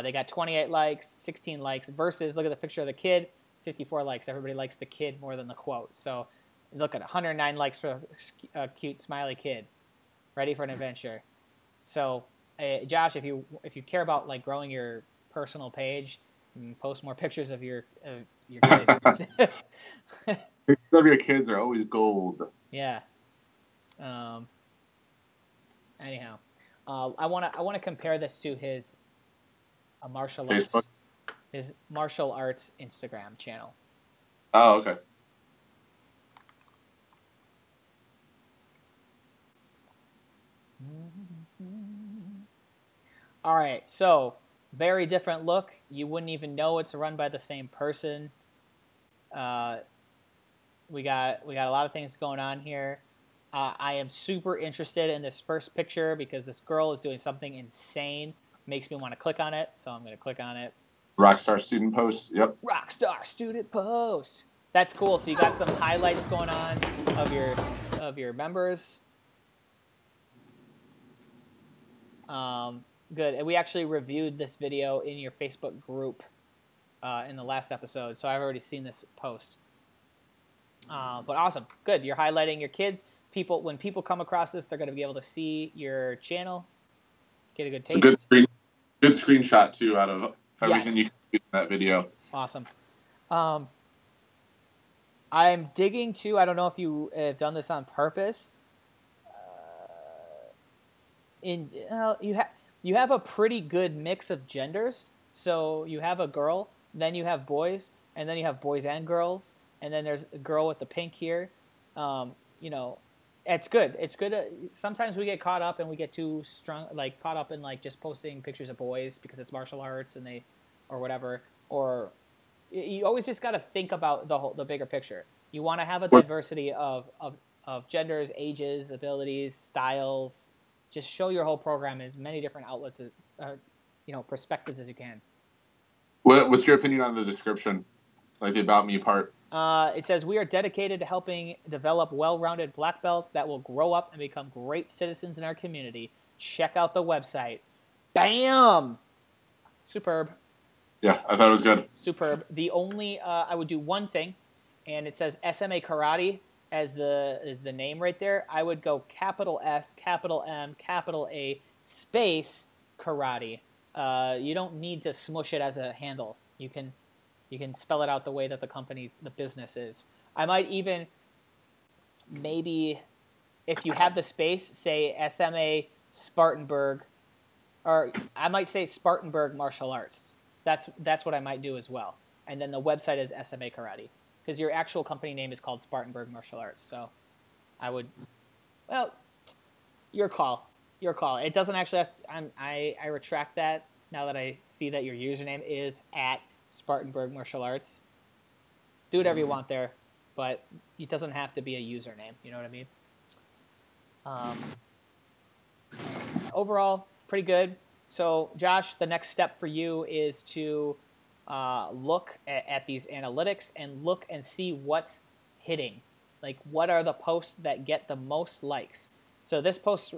They got 28 likes, 16 likes versus look at the picture of the kid. 54 likes. Everybody likes the kid more than the quote. So look at 109 likes for a cute smiley kid ready for an adventure. So Josh, if you care about growing your personal page, post more pictures of your kid. Pictures of your kids are always gold. Yeah. Anyhow, I want to compare this to his martial Facebook? arts. His martial arts Instagram channel. Oh, okay. All right, so very different look. You wouldn't even know it's run by the same person. We got a lot of things going on here. I am super interested in this first picture because this girl is doing something insane. Makes me want to click on it, so I'm going to click on it. Rockstar student post. Yep. Rockstar student post. That's cool. So you got some highlights going on of your members. Good. And we actually reviewed this video in your Facebook group in the last episode, so I've already seen this post. But awesome. Good. You're highlighting your kids. When people come across this, they're going to be able to see your channel, get a good taste. It's a good screenshot, too, out of everything you can do in that video. Awesome. I'm digging, too. I don't know if you have done this on purpose. You have a pretty good mix of genders. So you have a girl, then you have boys, and then you have boys and girls, and then there's a girl with the pink here. It's good. It's good. Sometimes we get caught up and we get too strong, caught up in just posting pictures of boys because it's martial arts or whatever. Or you always just got to think about the bigger picture. You want to have a diversity of genders, ages, abilities, styles. Just show your whole program as many different outlets, perspectives as you can. What's your opinion on the description, the About Me part? It says, we are dedicated to helping develop well-rounded black belts that will grow up and become great citizens in our community. Check out the website. Bam! Superb. Yeah, I thought it was good. Superb. The only, I would do one thing, and it says SMA Karate as the name right there. I would go capital S, capital M, capital A, space Karate. You don't need to smush it as a handle. You can spell it out the way that the business is. I might even, maybe, if you have the space, say SMA Spartanburg, or I might say Spartanburg Martial Arts. That's what I might do as well. And then the website is SMA Karate, because your actual company name is called Spartanburg Martial Arts. So I would, your call. Your call. It doesn't actually have to, I retract that now that I see that your username is at Spartanburg Martial Arts. Do whatever you want there, but it doesn't have to be a username. You know what I mean? Overall, pretty good. So, Josh, the next step for you is to look at these analytics and look and see what's hitting. What are the posts that get the most likes? So this post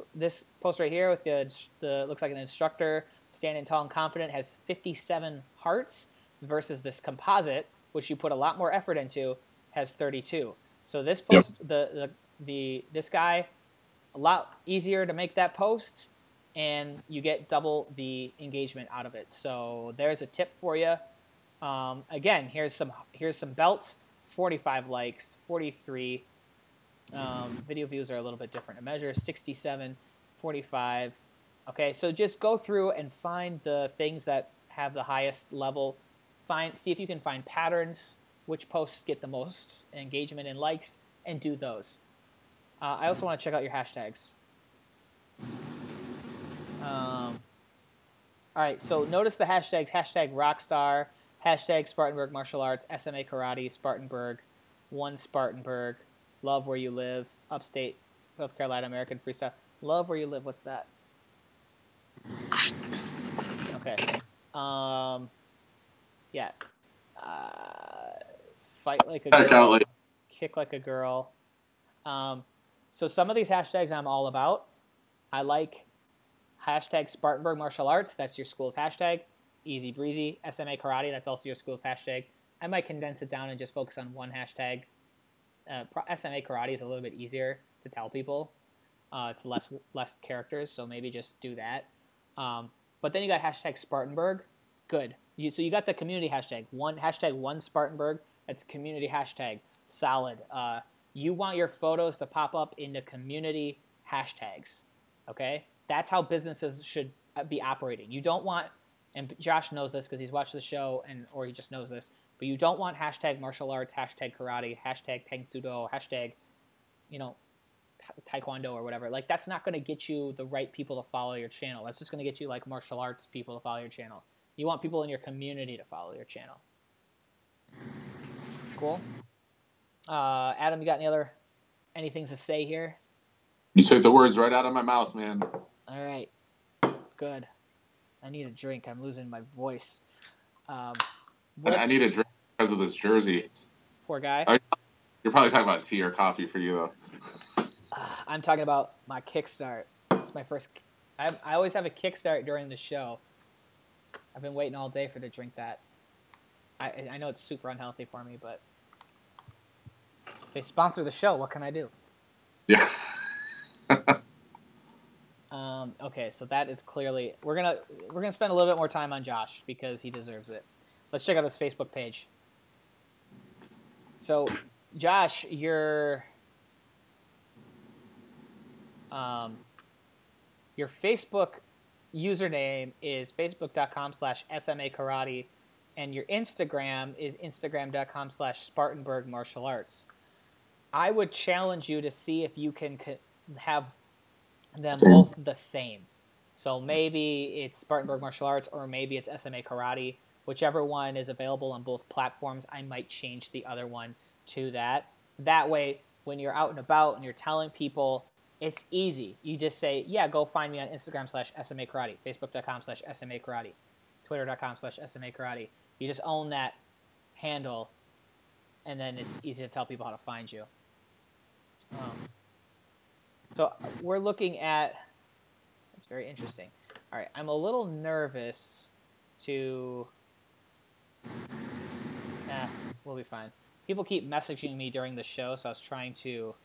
right here with the looks like an instructor standing tall and confident has 57 hearts. Versus this composite, which you put a lot more effort into, has 32. So this post, this guy, a lot easier to make that post, and you get double the engagement out of it. So there's a tip for you. Again, here's some belts, 45 likes, 43. Video views are a little bit different to measure, 67, 45. Okay, so just go through and find the things that have the highest level. See if you can find patterns, which posts get the most engagement and likes, and do those. I also want to check out your hashtags. All right, so notice the hashtags, hashtag Rockstar, hashtag Spartanburg Martial Arts, SMA Karate, Spartanburg, One Spartanburg, Love Where You Live, Upstate, South Carolina, American Freestyle. Love Where You Live, what's that? Okay. Yeah. Fight like a girl. Kick like a girl. So some of these hashtags I'm all about. I like hashtag Spartanburg Martial Arts. That's your school's hashtag. Easy breezy. SMA Karate. That's also your school's hashtag. I might condense it down and just focus on one hashtag. SMA Karate is a little bit easier to tell people. It's less characters, so maybe just do that. But then you got hashtag Spartanburg. Good. So you got the community hashtag. Hashtag one Spartanburg. That's community hashtag. Solid. You want your photos to pop up into community hashtags. Okay? That's how businesses should be operating. You don't want, and Josh knows this because he's watched the show or he just knows this, but you don't want hashtag martial arts, hashtag karate, hashtag tang sudo, hashtag, taekwondo or whatever. Like, that's not going to get you the right people to follow your channel. That's just going to get you like martial arts people to follow your channel. You want people in your community to follow your channel. Cool. Adam, you got anything to say here? You took the words right out of my mouth, man. All right. Good. I need a drink. I'm losing my voice. I need a drink because of this jersey. Poor guy. You're probably talking about tea or coffee for you, though. I'm talking about my kickstart. It's my first. I always have a kickstart during the show. I've been waiting all day to drink that. I know it's super unhealthy for me, but they sponsor the show. What can I do? Yeah. Okay, so that is clearly we're gonna spend a little bit more time on Josh because he deserves it. Let's check out his Facebook page. So, Josh, your Facebook username is facebook.com/SMA-karate, and your Instagram is instagram.com/Spartanburg Martial Arts. I would challenge you to see if you can have them both the same. So maybe it's Spartanburg Martial Arts or maybe it's SMA Karate. Whichever one is available on both platforms, I might change the other one to that. That way, when you're out and about and you're telling people, it's easy. You just say, yeah, go find me on Instagram/SMA Karate, Facebook.com/SMA Karate, Twitter.com/SMA Karate. You just own that handle, and then it's easy to tell people how to find you. So we're looking at, it's very interesting. All right, I'm a little nervous to, we'll be fine. People keep messaging me during the show, so I was trying to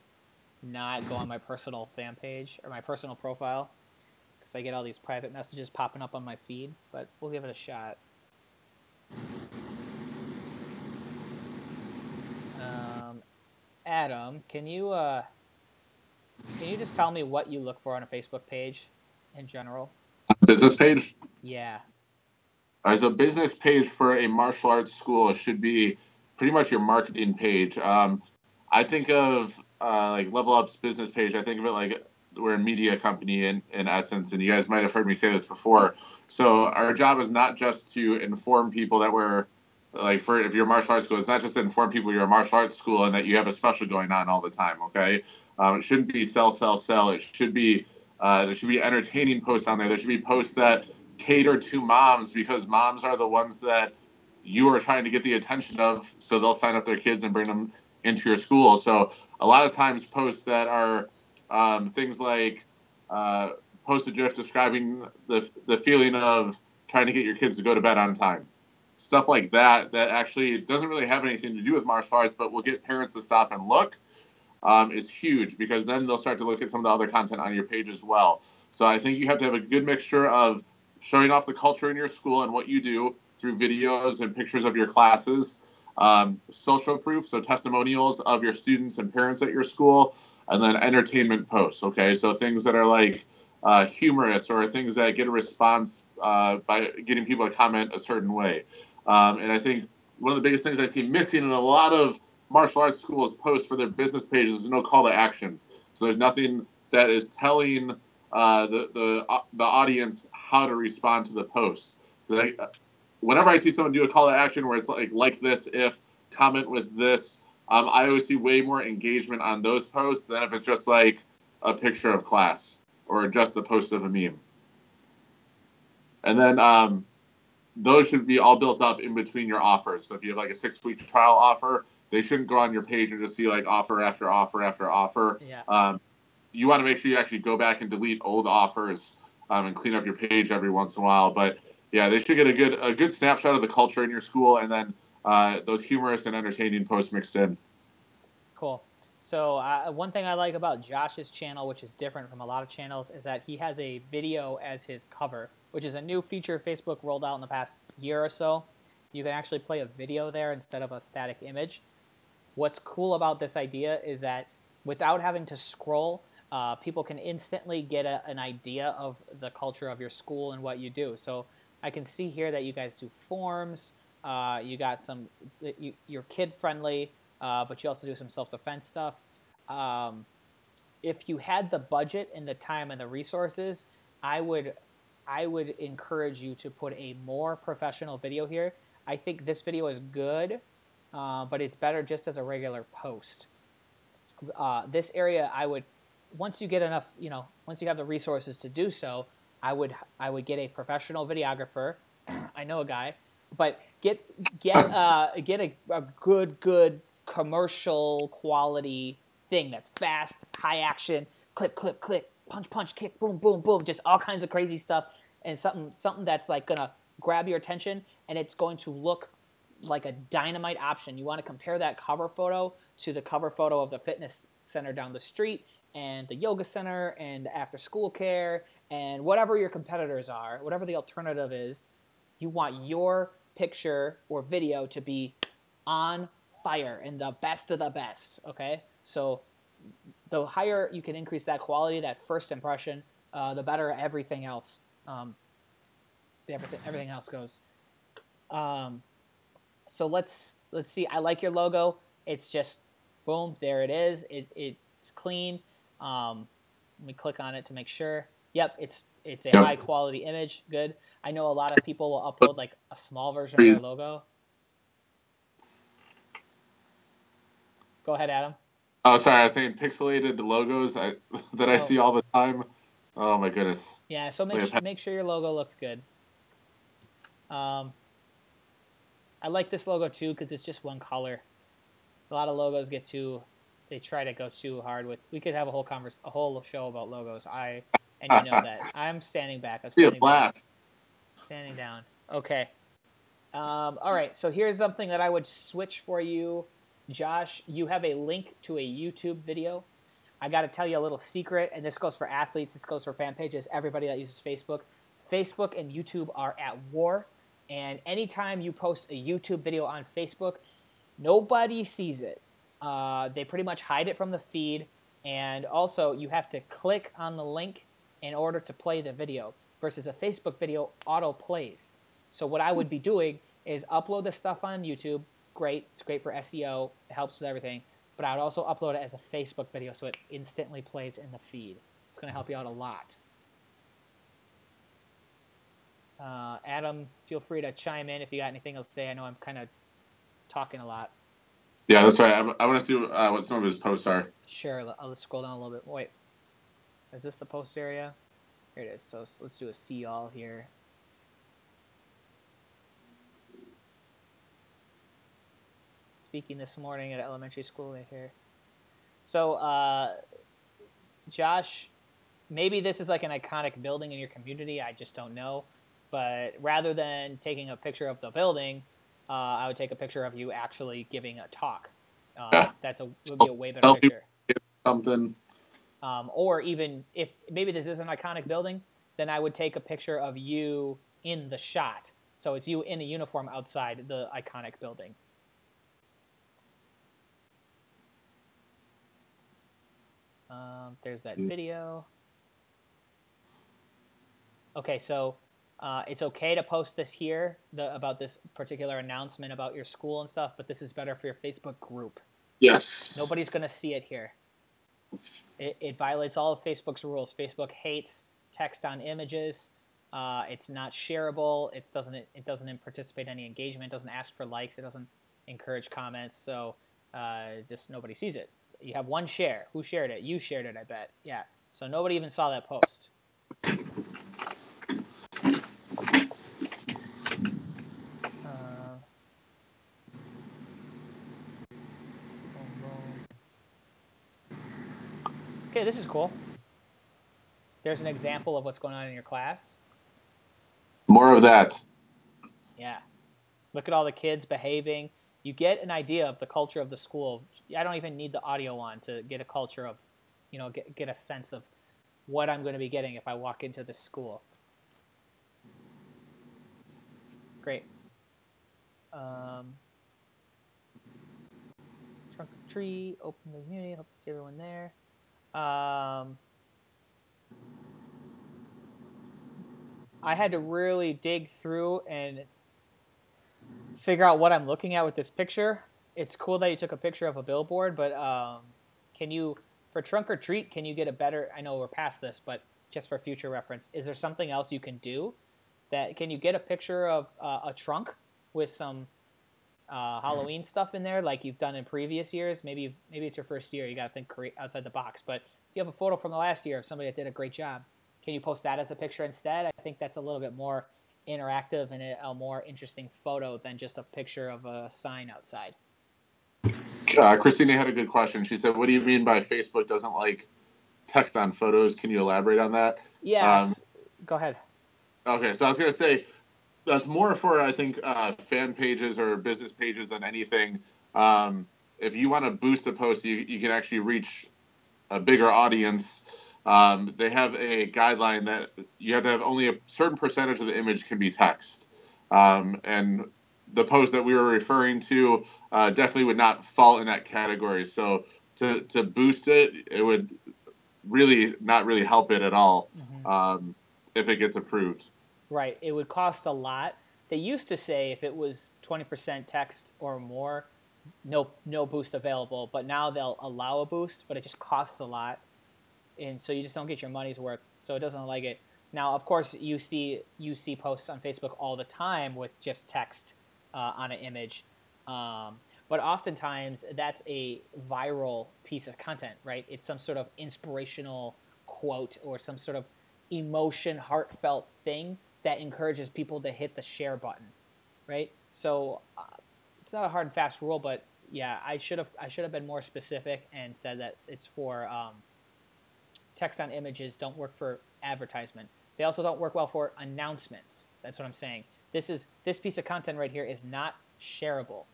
not go on my personal fan page or my personal profile because I get all these private messages popping up on my feed, but we'll give it a shot. Adam, can you just tell me what you look for on a Facebook page in general? Business page? Yeah. As a business page for a martial arts school should be pretty much your marketing page. I think of like Level Up's business page. I think of it like we're a media company in essence, and you guys might have heard me say this before. So our job is not just to inform people that we're like, if you're a martial arts school, it's not just to inform people you're a martial arts school and that you have a special going on all the time. Okay, it shouldn't be sell. It should be there should be entertaining posts on there. There should be posts that cater to moms because moms are the ones that you are trying to get the attention of, so they'll sign up their kids and bring them into your school. So a lot of times posts that are things like post a GIF describing the feeling of trying to get your kids to go to bed on time. Stuff like that actually doesn't really have anything to do with martial arts, but will get parents to stop and look, is huge because then they'll start to look at some of the other content on your page as well. So I think you have to have a good mixture of showing off the culture in your school and what you do through videos and pictures of your classes, social proof, so testimonials of your students and parents at your school, and then entertainment posts, okay? So things that are like humorous or things that get a response by getting people to comment a certain way. And I think one of the biggest things I see missing in a lot of martial arts schools posts for their business pages is no call to action. So there's nothing that is telling the audience how to respond to the post. Whenever I see someone do a call to action where it's like this, if, comment with this, I always see way more engagement on those posts than if it's just like a picture of class or just a post of a meme. And then those should be all built up in between your offers. So if you have like a 6-week trial offer, they shouldn't go on your page and just see like offer after offer after offer. Yeah. You want to make sure you actually go back and delete old offers and clean up your page every once in a while. But yeah, they should get a good snapshot of the culture in your school, and then those humorous and entertaining posts mixed in. Cool. So one thing I like about Josh's channel, which is different from a lot of channels, is that he has a video as his cover, which is a new feature Facebook rolled out in the past year or so. You can actually play a video there instead of a static image. What's cool about this idea is that without having to scroll, people can instantly get an idea of the culture of your school and what you do. So I can see here that you guys do forms. You got some, you're kid friendly, but you also do some self-defense stuff. if you had the budget and the time and the resources, I would encourage you to put a more professional video here. I think this video is good, but it's better just as a regular post. This area, I would, once you get enough, once you have the resources to do so, I would get a professional videographer. I know a guy, but get a good commercial quality thing that's fast, high action, clip, clip, clip, punch, punch, kick, boom, boom, boom, just all kinds of crazy stuff, and something that's like gonna grab your attention, and it's going to look like a dynamite option. You want to compare that cover photo to the cover photo of the fitness center down the street and the yoga center and the after school care and whatever your competitors are, whatever the alternative is. You want your picture or video to be on fire and the best of the best, okay? So the higher you can increase that quality, that first impression, the better everything else everything else goes. So let's see. I like your logo. It's just boom, there it is. It's clean. Let me click on it to make sure. Yep, it's a high quality image. Good. I know a lot of people will upload like a small version of their logo. Go ahead, Adam. Oh, sorry. I was saying pixelated logos that I see all the time. Oh my goodness. Yeah. So make sure your logo looks good. I like this logo too because it's just one color. A lot of logos they try to go too hard with. We could have a whole show about logos. And you know that. I'm standing back. I'm standing back. Standing down. Okay. All right. So here's something that I would switch for you, Josh. You have a link to a YouTube video. I got to tell you a little secret, and this goes for athletes. This goes for fan pages. Everybody that uses Facebook. Facebook and YouTube are at war. And anytime you post a YouTube video on Facebook, nobody sees it. They pretty much hide it from the feed. And also, you have to click on the link in order to play the video, versus a Facebook video auto plays. So what I would be doing is upload the stuff on YouTube. Great. It's great for SEO. It helps with everything. But I would also upload it as a Facebook video so it instantly plays in the feed. It's going to help you out a lot. Adam, feel free to chime in if you got anything else to say. I know I'm kind of talking a lot. Yeah, that's right. I want to see what some of his posts are. Sure. I'll just scroll down a little bit. Wait. Is this the post area? Here it is. So let's do a see all here. Speaking this morning at elementary school right here. So, Josh, maybe this is like an iconic building in your community. I just don't know. But rather than taking a picture of the building, I would take a picture of you actually giving a talk. Would be a way better picture. Something. Or even if maybe this is an iconic building, then I would take a picture of you in the shot. So it's you in a uniform outside the iconic building. There's that video. Okay, so it's okay to post this here about this particular announcement about your school and stuff, but this is better for your Facebook group. Yes. Nobody's going to see it here. It violates all of Facebook's rules. Facebook hates text on images. It's not shareable. It doesn't participate in any engagement. It doesn't ask for likes. It doesn't encourage comments. So just nobody sees it. You have one share. Who shared it? You shared it, I bet. Yeah. So nobody even saw that post. Okay, this is cool. There's an example of what's going on in your class. More of that. Yeah. Look at all the kids behaving. You get an idea of the culture of the school. I don't even need the audio on to get a culture of, get a sense of what I'm going to be getting if I walk into this school. Great. Trunk or treat, open the community, hope to see everyone there. I had to really dig through and figure out what I'm looking at with this picture. It's cool that you took a picture of a billboard, but can you For trunk or treat, can you get a better? I know we're past this, but just for future reference, is there something else you can do? Can you get a picture of a trunk with some Halloween stuff in there, like you've done in previous years? Maybe it's your first year. You got to think outside the box. But if you have a photo from the last year of somebody that did a great job, can you post that as a picture instead? I think that's a little bit more interactive and a more interesting photo than just a picture of a sign outside. Christina had a good question. She said, what do you mean by Facebook doesn't like text on photos? Can you elaborate on that? Yes. Go ahead. Okay, so I was going to say, that's more for, I think, fan pages or business pages than anything. If you want to boost a post, you can actually reach a bigger audience. They have a guideline that you have to have only a certain percentage of the image can be text. And the post that we were referring to definitely would not fall in that category. So to boost it, it would really not really help it at all if it gets approved. Right. It would cost a lot. They used to say if it was 20% text or more, no boost available. But now they'll allow a boost, but it just costs a lot. And so you just don't get your money's worth. So it doesn't like it. Now, of course, you see posts on Facebook all the time with just text on an image. But oftentimes that's a viral piece of content, right? It's some sort of inspirational quote or some sort of emotion, heartfelt thing that encourages people to hit the share button, right? So it's not a hard and fast rule, but yeah, I should have been more specific and said that it's for text on images don't work for advertisement. They also don't work well for announcements. That's what I'm saying. This piece of content right here is not shareable.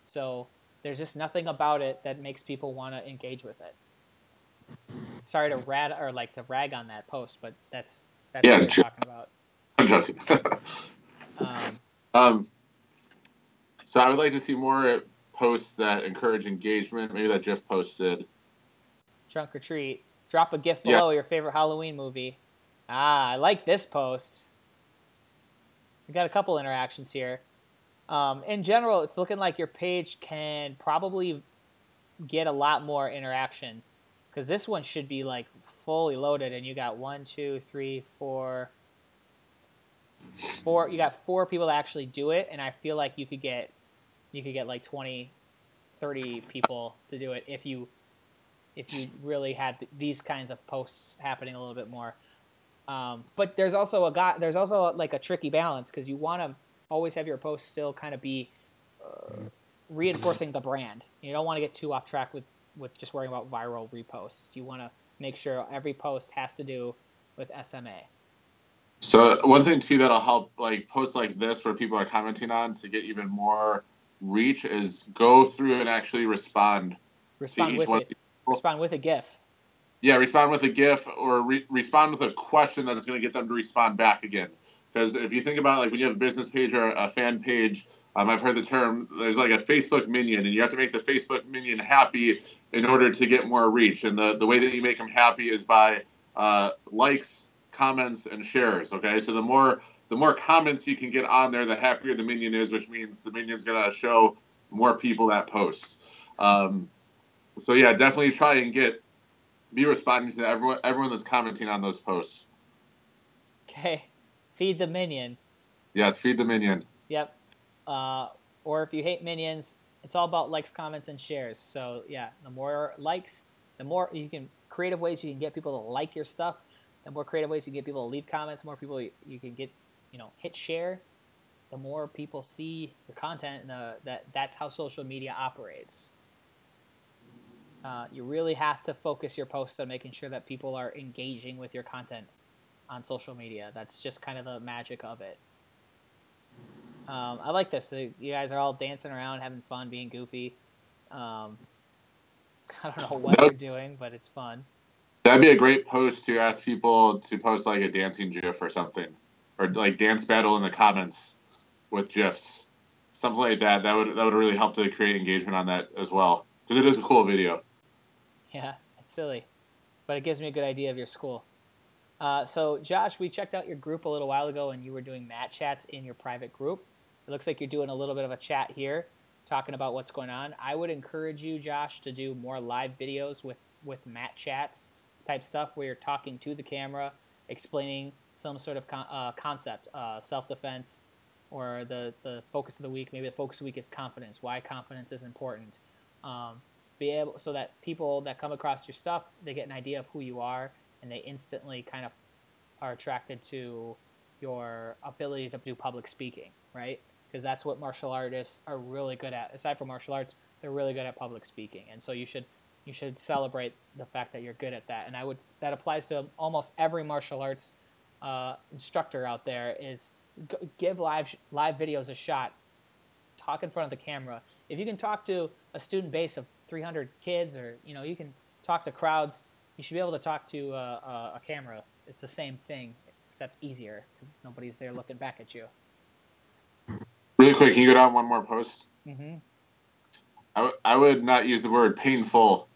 So there's just nothing about it that makes people want to engage with it. Sorry to rag on that post, but that's what we're talking about. I'm joking. So I would like to see more posts that encourage engagement. Maybe that Jeff posted. Trunk or treat. Drop a gift below your favorite Halloween movie. I like this post. We got a couple interactions here. In general, it's looking like your page can probably get a lot more interaction because this one should be like fully loaded, and you got 1, 2, 3, 4. You got 4 people to actually do it, and I feel like you could get like 20, 30 people to do it if you really had these kinds of posts happening a little bit more. But there's also like a tricky balance because you want to always have your posts still kind of be reinforcing the brand. You don't want to get too off track with just worrying about viral reposts. You want to make sure every post has to do with SMA. So one thing too that'll help, like posts like this where people are commenting on to get even more reach, is go through and actually respond to each one. Respond with a GIF. Yeah, respond with a GIF or respond with a question that is going to get them to respond back again. Because if you think about like when you have a business page or a fan page, I've heard the term, there's like a Facebook minion, and you have to make the Facebook minion happy in order to get more reach. And the way that you make them happy is by likes, comments, and shares. Okay, so the more comments you can get on there, the happier the minion is, which means the minion's going to show more people that post. So yeah, definitely try and be responding to everyone that's commenting on those posts. Okay, feed the minion. Yes, feed the minion. Yep. Or if you hate minions, it's all about likes, comments, and shares. So yeah, the more likes, the more creative ways you can get people to like your stuff. The more creative ways you can get people to leave comments, the more people you can get, hit share. The more people see your content, and that's how social media operates. You really have to focus your posts on making sure that people are engaging with your content on social media. That's just kind of the magic of it. I like this. You guys are all dancing around, having fun, being goofy. I don't know what you're doing, but it's fun. That'd be a great post to ask people to post like a dancing GIF or something, or like dance battle in the comments with GIFs, something like that. That would really help to create engagement on that as well, because it is a cool video. Yeah, it's silly, but it gives me a good idea of your school. So Josh, we checked out your group a little while ago, and you were doing mat chats in your private group. It looks like you're doing a little bit of a chat here, talking about what's going on. I would encourage you, Josh, to do more live videos with with mat chats type stuff where you're talking to the camera, explaining some sort of concept, self-defense, or the focus of the week. Maybe the focus of the week is confidence, why confidence is important. Be able so that people that come across your stuff, they get an idea of who you are, and they instantly kind of are attracted to your ability to do public speaking, right? Because that's what martial artists are really good at. Aside from martial arts, they're really good at public speaking, and so you should celebrate the fact that you're good at that. And that applies to almost every martial arts instructor out there. Is give live videos a shot. Talk in front of the camera. If you can talk to a student base of 300 kids, or you can talk to crowds, you should be able to talk to a camera. It's the same thing, except easier because nobody's there looking back at you. Really quick, can you go down one more post? Mm-hmm. I would not use the word painful.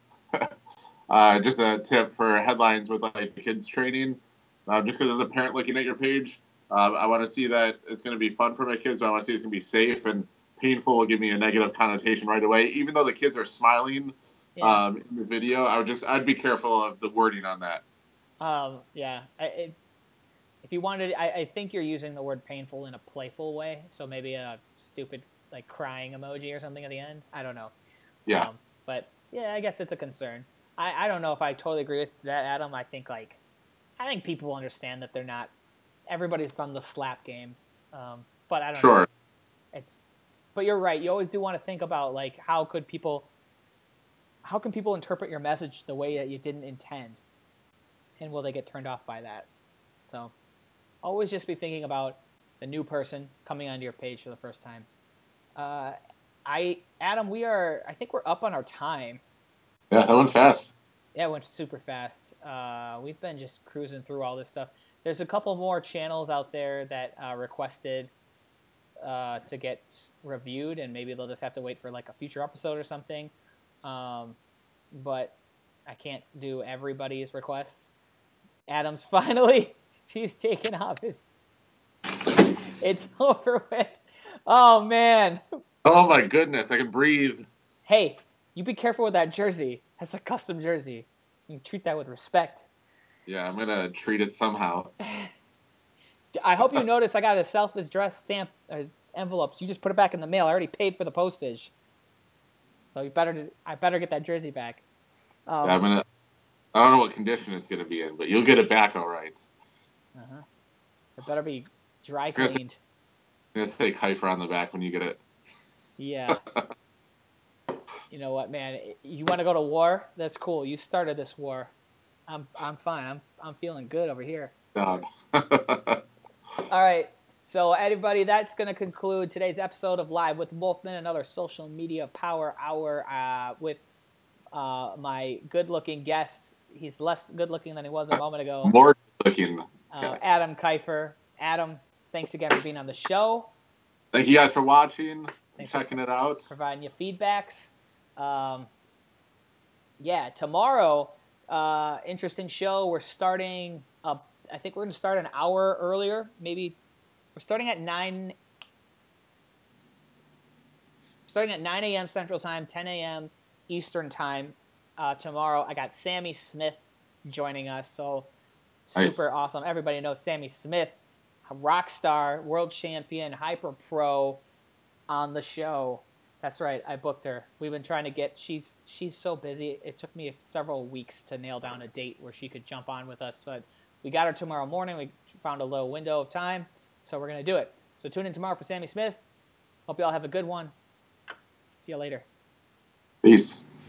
Just a tip for headlines with like kids training. Just because as a parent looking at your page, I want to see that it's going to be fun for my kids, but I want to see it's going to be safe, and painful will give me a negative connotation right away. Even though the kids are smiling in the video, I'd be careful of the wording on that. Yeah. If you wanted, I think you're using the word painful in a playful way, so maybe a stupid like crying emoji or something at the end. I don't know. Yeah. But yeah, I guess it's a concern. I don't know if I totally agree with that, Adam. I think people understand that they're not. Everybody's done the slap game, but I don't know. But you're right. You always do want to think about like how can people interpret your message the way that you didn't intend, and will they get turned off by that? So always just be thinking about the new person coming onto your page for the first time. Adam, I think we're up on our time. Yeah, that went fast. Yeah, it went super fast. We've been just cruising through all this stuff. There's a couple more channels out there that requested to get reviewed, and maybe they'll just have to wait for like a future episode or something. But I can't do everybody's requests. Adam's finally, he's taken off his. It's over with. Oh man. Oh my goodness, I can breathe. Hey, you be careful with that jersey. That's a custom jersey. You treat that with respect. Yeah, I'm gonna treat it somehow. I hope you notice I got a self-addressed stamp envelopes. You just put it back in the mail. I already paid for the postage, so I better get that jersey back. Yeah, I don't know what condition it's gonna be in, but you'll get it back all right. It better be dry cleaned. I'm gonna say Kifer on the back when you get it. Yeah. You know what, man? You want to go to war? That's cool. You started this war. I'm fine. I'm feeling good over here. God. All right. So, everybody, that's going to conclude today's episode of Live with Wolfman, another social media power hour with my good-looking guest. He's less good-looking than he was a moment ago. More good-looking. Adam Kifer. Adam, thanks again for being on the show. Thank you guys for watching and checking it out. Providing you feedbacks. Yeah, tomorrow, interesting show. We're starting up. I think we're going to start an hour earlier. Maybe we're starting at 9. Starting at 9 a.m. Central Time, 10 a.m. Eastern Time. Tomorrow, I got Sammy Smith joining us. So super awesome. Everybody knows Sammy Smith, a rock star, world champion, hyper pro on the show. That's right. I booked her. We've been trying to get. She's so busy. It took me several weeks to nail down a date where she could jump on with us, but we got her tomorrow morning. We found a little window of time, so we're gonna do it. So tune in tomorrow for Sammy Smith. Hope you all have a good one. See you later. Peace.